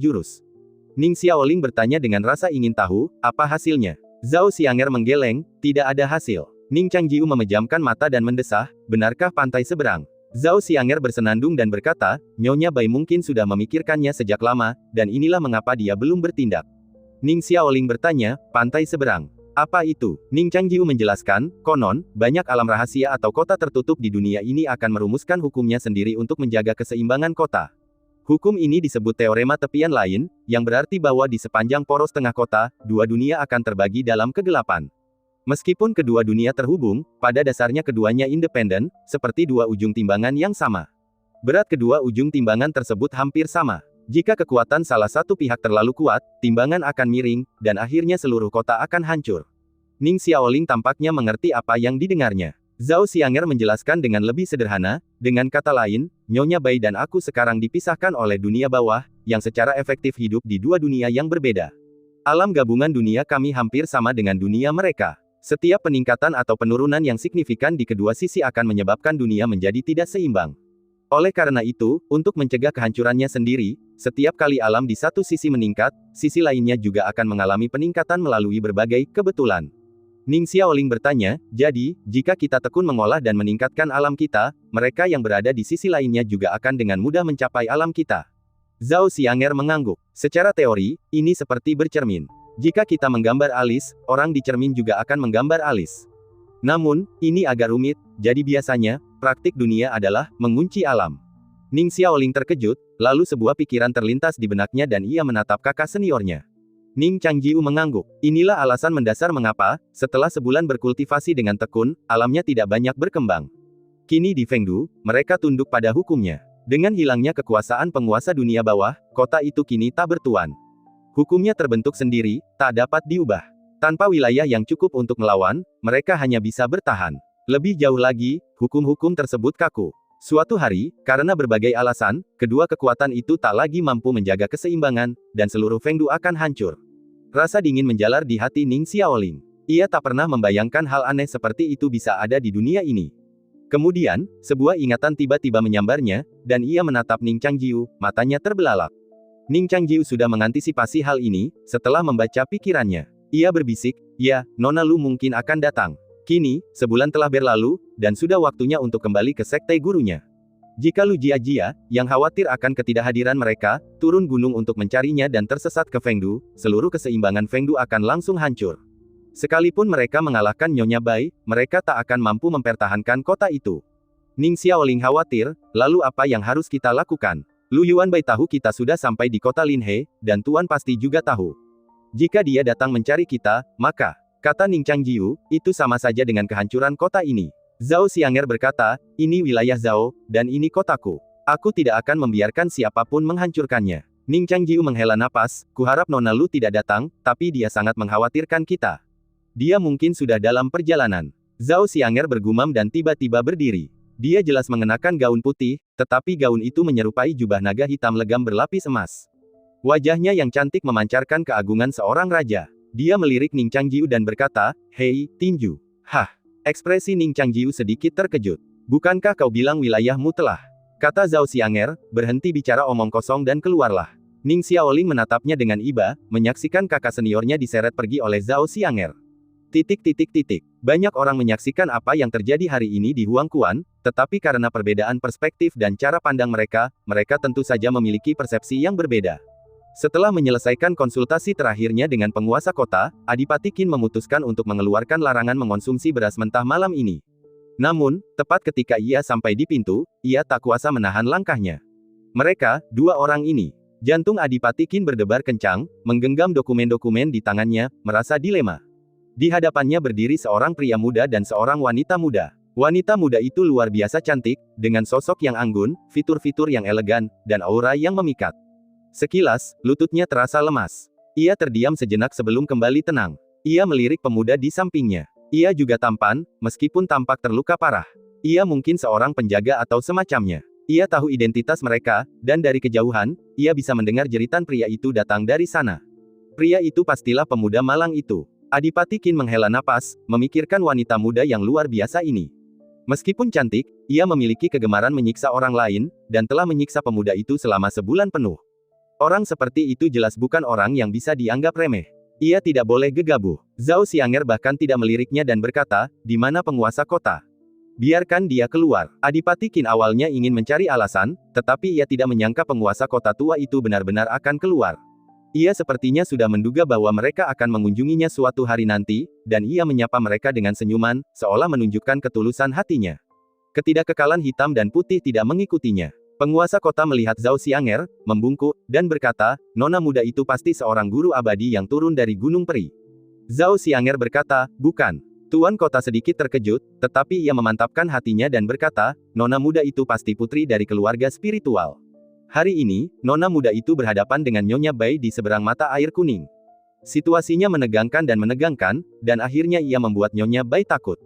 jurus. Ning Xiaoling bertanya dengan rasa ingin tahu, apa hasilnya? Zhao Xianger menggeleng, tidak ada hasil. Ning Changjiu memejamkan mata dan mendesah, benarkah pantai seberang? Zhao Xianger bersenandung dan berkata, Nyonya Bai mungkin sudah memikirkannya sejak lama, dan inilah mengapa dia belum bertindak. Ning Xiaoling bertanya, pantai seberang. Apa itu? Ning Changjiu menjelaskan, konon, banyak alam rahasia atau kota tertutup di dunia ini akan merumuskan hukumnya sendiri untuk menjaga keseimbangan kota. Hukum ini disebut teorema tepian lain, yang berarti bahwa di sepanjang poros tengah kota, dua dunia akan terbagi dalam kegelapan. Meskipun kedua dunia terhubung, pada dasarnya keduanya independen, seperti dua ujung timbangan yang sama. Berat kedua ujung timbangan tersebut hampir sama. Jika kekuatan salah satu pihak terlalu kuat, timbangan akan miring, dan akhirnya seluruh kota akan hancur. Ning Xiaoling tampaknya mengerti apa yang didengarnya. Zhao Xianger menjelaskan dengan lebih sederhana, dengan kata lain, Nyonya Bai dan aku sekarang dipisahkan oleh dunia bawah, yang secara efektif hidup di dua dunia yang berbeda. Alam gabungan dunia kami hampir sama dengan dunia mereka. Setiap peningkatan atau penurunan yang signifikan di kedua sisi akan menyebabkan dunia menjadi tidak seimbang. Oleh karena itu, untuk mencegah kehancurannya sendiri, setiap kali alam di satu sisi meningkat, sisi lainnya juga akan mengalami peningkatan melalui berbagai kebetulan. Ning Xiaoling bertanya, jadi, jika kita tekun mengolah dan meningkatkan alam kita, mereka yang berada di sisi lainnya juga akan dengan mudah mencapai alam kita. Zhao Xianger mengangguk. Secara teori, ini seperti bercermin. Jika kita menggambar alis, orang di cermin juga akan menggambar alis. Namun, ini agak rumit, jadi biasanya, praktik dunia adalah mengunci alam. Ning Xiaoling terkejut, lalu sebuah pikiran terlintas di benaknya dan ia menatap kakak seniornya. Ning Changjiu mengangguk. Inilah alasan mendasar mengapa, setelah sebulan berkultivasi dengan tekun, alamnya tidak banyak berkembang. Kini di Fengdu, mereka tunduk pada hukumnya. Dengan hilangnya kekuasaan penguasa dunia bawah, kota itu kini tak bertuan. Hukumnya terbentuk sendiri, tak dapat diubah. Tanpa wilayah yang cukup untuk melawan, mereka hanya bisa bertahan. Lebih jauh lagi, hukum-hukum tersebut kaku. Suatu hari, karena berbagai alasan, kedua kekuatan itu tak lagi mampu menjaga keseimbangan, dan seluruh Fengdu akan hancur. Rasa dingin menjalar di hati Ning Xiaoling. Ia tak pernah membayangkan hal aneh seperti itu bisa ada di dunia ini. Kemudian, sebuah ingatan tiba-tiba menyambarnya, dan ia menatap Ning Changjiu, matanya terbelalak. Ning Changjiu sudah mengantisipasi hal ini, setelah membaca pikirannya. Ia berbisik, ya, Nona Lu mungkin akan datang. Kini, sebulan telah berlalu, dan sudah waktunya untuk kembali ke sekte gurunya. Jika Lu Jia-Jia, yang khawatir akan ketidakhadiran mereka, turun gunung untuk mencarinya dan tersesat ke Fengdu, seluruh keseimbangan Fengdu akan langsung hancur. Sekalipun mereka mengalahkan Nyonya Bai, mereka tak akan mampu mempertahankan kota itu. Ning Xiaoling khawatir, lalu apa yang harus kita lakukan? Lu Yuanbai tahu kita sudah sampai di kota Linhe, dan Tuan pasti juga tahu. Jika dia datang mencari kita, maka, kata Ning Changjiu, itu sama saja dengan kehancuran kota ini. Zhao Xianger berkata, ini wilayah Zhao, dan ini kotaku. Aku tidak akan membiarkan siapapun menghancurkannya. Ning Changjiu menghela napas, kuharap Nona Lu tidak datang, tapi dia sangat mengkhawatirkan kita. Dia mungkin sudah dalam perjalanan. Zhao Xianger bergumam dan tiba-tiba berdiri. Dia jelas mengenakan gaun putih, tetapi gaun itu menyerupai jubah naga hitam legam berlapis emas. Wajahnya yang cantik memancarkan keagungan seorang raja. Dia melirik Ning Changjiu dan berkata, hei, tinju. Hah. Ekspresi Ning Changjiu sedikit terkejut. Bukankah kau bilang wilayahmu telah? Kata Zhao Xianger, berhenti bicara omong kosong dan keluarlah. Ning Xiaoling menatapnya dengan iba, menyaksikan kakak seniornya diseret pergi oleh Zhao Xianger. Banyak orang menyaksikan apa yang terjadi hari ini di Huangquan, tetapi karena perbedaan perspektif dan cara pandang mereka, mereka tentu saja memiliki persepsi yang berbeda. Setelah menyelesaikan konsultasi terakhirnya dengan penguasa kota, Adipati Qin memutuskan untuk mengeluarkan larangan mengonsumsi beras mentah malam ini. Namun, tepat ketika ia sampai di pintu, ia tak kuasa menahan langkahnya. Mereka, dua orang ini. Jantung Adipati Qin berdebar kencang, menggenggam dokumen-dokumen di tangannya, merasa dilema. Di hadapannya berdiri seorang pria muda dan seorang wanita muda. Wanita muda itu luar biasa cantik, dengan sosok yang anggun, fitur-fitur yang elegan, dan aura yang memikat. Sekilas, lututnya terasa lemas. Ia terdiam sejenak sebelum kembali tenang. Ia melirik pemuda di sampingnya. Ia juga tampan, meskipun tampak terluka parah. Ia mungkin seorang penjaga atau semacamnya. Ia tahu identitas mereka, dan dari kejauhan, ia bisa mendengar jeritan pria itu datang dari sana. Pria itu pastilah pemuda malang itu. Adipati Qin menghela napas, memikirkan wanita muda yang luar biasa ini. Meskipun cantik, ia memiliki kegemaran menyiksa orang lain, dan telah menyiksa pemuda itu selama sebulan penuh. Orang seperti itu jelas bukan orang yang bisa dianggap remeh. Ia tidak boleh gegabah. Zhao Xianger bahkan tidak meliriknya dan berkata, di mana penguasa kota? Biarkan dia keluar. Adipati Qin awalnya ingin mencari alasan, tetapi ia tidak menyangka penguasa kota tua itu benar-benar akan keluar. Ia sepertinya sudah menduga bahwa mereka akan mengunjunginya suatu hari nanti, dan ia menyapa mereka dengan senyuman, seolah menunjukkan ketulusan hatinya. Ketidakkekalan hitam dan putih tidak mengikutinya. Penguasa kota melihat Zhao Xianger, membungkuk, dan berkata, nona muda itu pasti seorang guru abadi yang turun dari Gunung Peri. Zhao Xianger berkata, bukan. Tuan kota sedikit terkejut, tetapi ia memantapkan hatinya dan berkata, nona muda itu pasti putri dari keluarga spiritual. Hari ini, nona muda itu berhadapan dengan Nyonya Bai di seberang mata air kuning. Situasinya menegangkan, dan akhirnya ia membuat Nyonya Bai takut.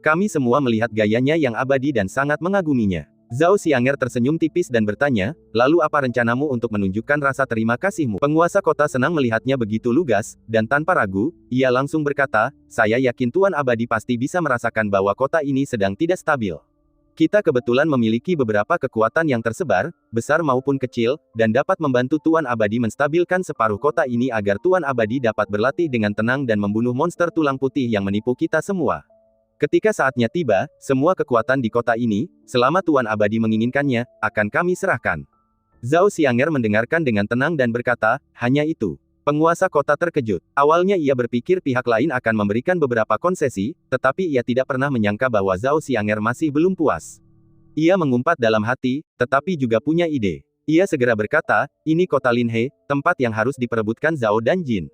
Kami semua melihat gayanya yang abadi dan sangat mengaguminya. Zhao Xianger tersenyum tipis dan bertanya, lalu apa rencanamu untuk menunjukkan rasa terima kasihmu? Penguasa kota senang melihatnya begitu lugas, dan tanpa ragu, ia langsung berkata, saya yakin Tuan Abadi pasti bisa merasakan bahwa kota ini sedang tidak stabil. Kita kebetulan memiliki beberapa kekuatan yang tersebar, besar maupun kecil, dan dapat membantu Tuan Abadi menstabilkan separuh kota ini agar Tuan Abadi dapat berlatih dengan tenang dan membunuh monster tulang putih yang menipu kita semua. Ketika saatnya tiba, semua kekuatan di kota ini, selama Tuan Abadi menginginkannya, akan kami serahkan. Zhao Xianger mendengarkan dengan tenang dan berkata, hanya itu. Penguasa kota terkejut. Awalnya ia berpikir pihak lain akan memberikan beberapa konsesi, tetapi ia tidak pernah menyangka bahwa Zhao Xianger masih belum puas. Ia mengumpat dalam hati, tetapi juga punya ide. Ia segera berkata, ini kota Linhe, tempat yang harus diperebutkan Zhao dan Jin.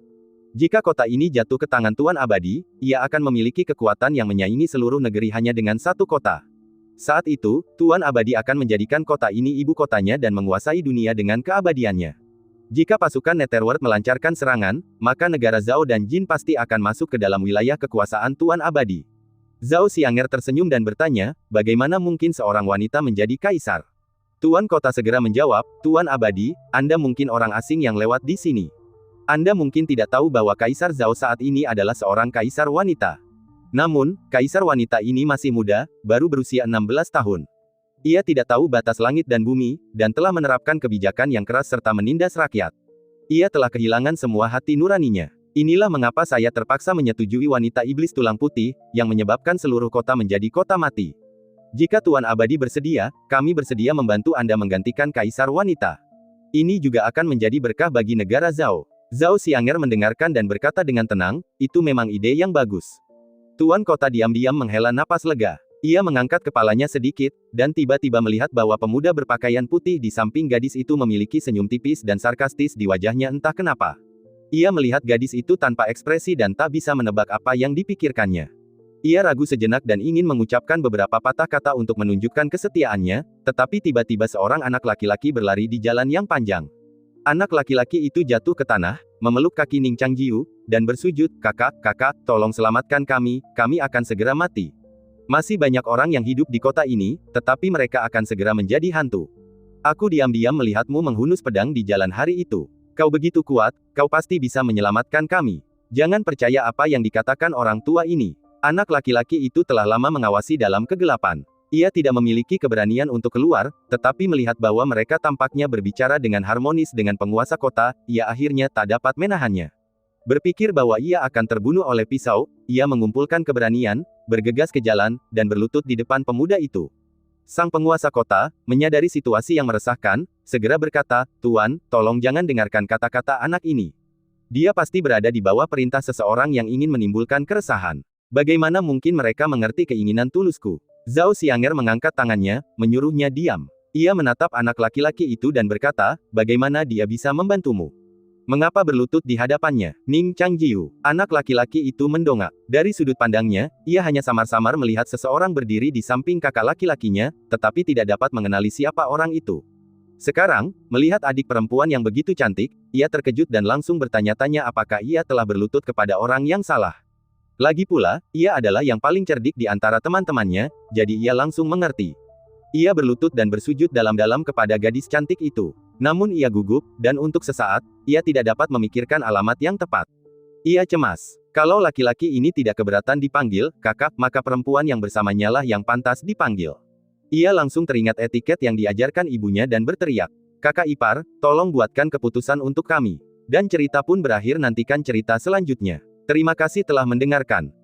Jika kota ini jatuh ke tangan Tuan Abadi, ia akan memiliki kekuatan yang menyaingi seluruh negeri hanya dengan satu kota. Saat itu, Tuan Abadi akan menjadikan kota ini ibu kotanya dan menguasai dunia dengan keabadiannya. Jika pasukan Netherworld melancarkan serangan, maka negara Zhao dan Jin pasti akan masuk ke dalam wilayah kekuasaan Tuan Abadi. Zhao Xianger tersenyum dan bertanya, bagaimana mungkin seorang wanita menjadi kaisar? Tuan kota segera menjawab, Tuan Abadi, Anda mungkin orang asing yang lewat di sini. Anda mungkin tidak tahu bahwa Kaisar Zhao saat ini adalah seorang kaisar wanita. Namun, kaisar wanita ini masih muda, baru berusia 16 tahun. Ia tidak tahu batas langit dan bumi, dan telah menerapkan kebijakan yang keras serta menindas rakyat. Ia telah kehilangan semua hati nuraninya. Inilah mengapa saya terpaksa menyetujui wanita iblis tulang putih, yang menyebabkan seluruh kota menjadi kota mati. Jika Tuan Abadi bersedia, kami bersedia membantu Anda menggantikan kaisar wanita. Ini juga akan menjadi berkah bagi negara Zhao. Zhao Xianger mendengarkan dan berkata dengan tenang, itu memang ide yang bagus. Tuan kota diam-diam menghela napas lega. Ia mengangkat kepalanya sedikit, dan tiba-tiba melihat bahwa pemuda berpakaian putih di samping gadis itu memiliki senyum tipis dan sarkastis di wajahnya entah kenapa. Ia melihat gadis itu tanpa ekspresi dan tak bisa menebak apa yang dipikirkannya. Ia ragu sejenak dan ingin mengucapkan beberapa patah kata untuk menunjukkan kesetiaannya, tetapi tiba-tiba seorang anak laki-laki berlari di jalan yang panjang. Anak laki-laki itu jatuh ke tanah, memeluk kaki Ning Changjiu, dan bersujud, kakak, tolong selamatkan kami akan segera mati. Masih banyak orang yang hidup di kota ini, tetapi mereka akan segera menjadi hantu. Aku diam-diam melihatmu menghunus pedang di jalan hari itu. Kau begitu kuat, kau pasti bisa menyelamatkan kami. Jangan percaya apa yang dikatakan orang tua ini. Anak laki-laki itu telah lama mengawasi dalam kegelapan. Ia tidak memiliki keberanian untuk keluar, tetapi melihat bahwa mereka tampaknya berbicara dengan harmonis dengan penguasa kota, ia akhirnya tak dapat menahannya. Berpikir bahwa ia akan terbunuh oleh pisau, ia mengumpulkan keberanian, bergegas ke jalan, dan berlutut di depan pemuda itu. Sang penguasa kota, menyadari situasi yang meresahkan, segera berkata, Tuan, tolong jangan dengarkan kata-kata anak ini. Dia pasti berada di bawah perintah seseorang yang ingin menimbulkan keresahan. Bagaimana mungkin mereka mengerti keinginan tulusku? Zhao Xianger mengangkat tangannya, menyuruhnya diam. Ia menatap anak laki-laki itu dan berkata, bagaimana dia bisa membantumu? Mengapa berlutut di hadapannya? Ning Changjiu, anak laki-laki itu mendongak. Dari sudut pandangnya, ia hanya samar-samar melihat seseorang berdiri di samping kakak laki-lakinya, tetapi tidak dapat mengenali siapa orang itu. Sekarang, melihat adik perempuan yang begitu cantik, ia terkejut dan langsung bertanya-tanya apakah ia telah berlutut kepada orang yang salah. Lagi pula, ia adalah yang paling cerdik di antara teman-temannya, jadi ia langsung mengerti. Ia berlutut dan bersujud dalam-dalam kepada gadis cantik itu. Namun ia gugup, dan untuk sesaat, ia tidak dapat memikirkan alamat yang tepat. Ia cemas. Kalau laki-laki ini tidak keberatan dipanggil kakak, maka perempuan yang bersamanya lah yang pantas dipanggil. Ia langsung teringat etiket yang diajarkan ibunya dan berteriak, "Kakak ipar, tolong buatkan keputusan untuk kami." Dan cerita pun berakhir, nantikan cerita selanjutnya. Terima kasih telah mendengarkan.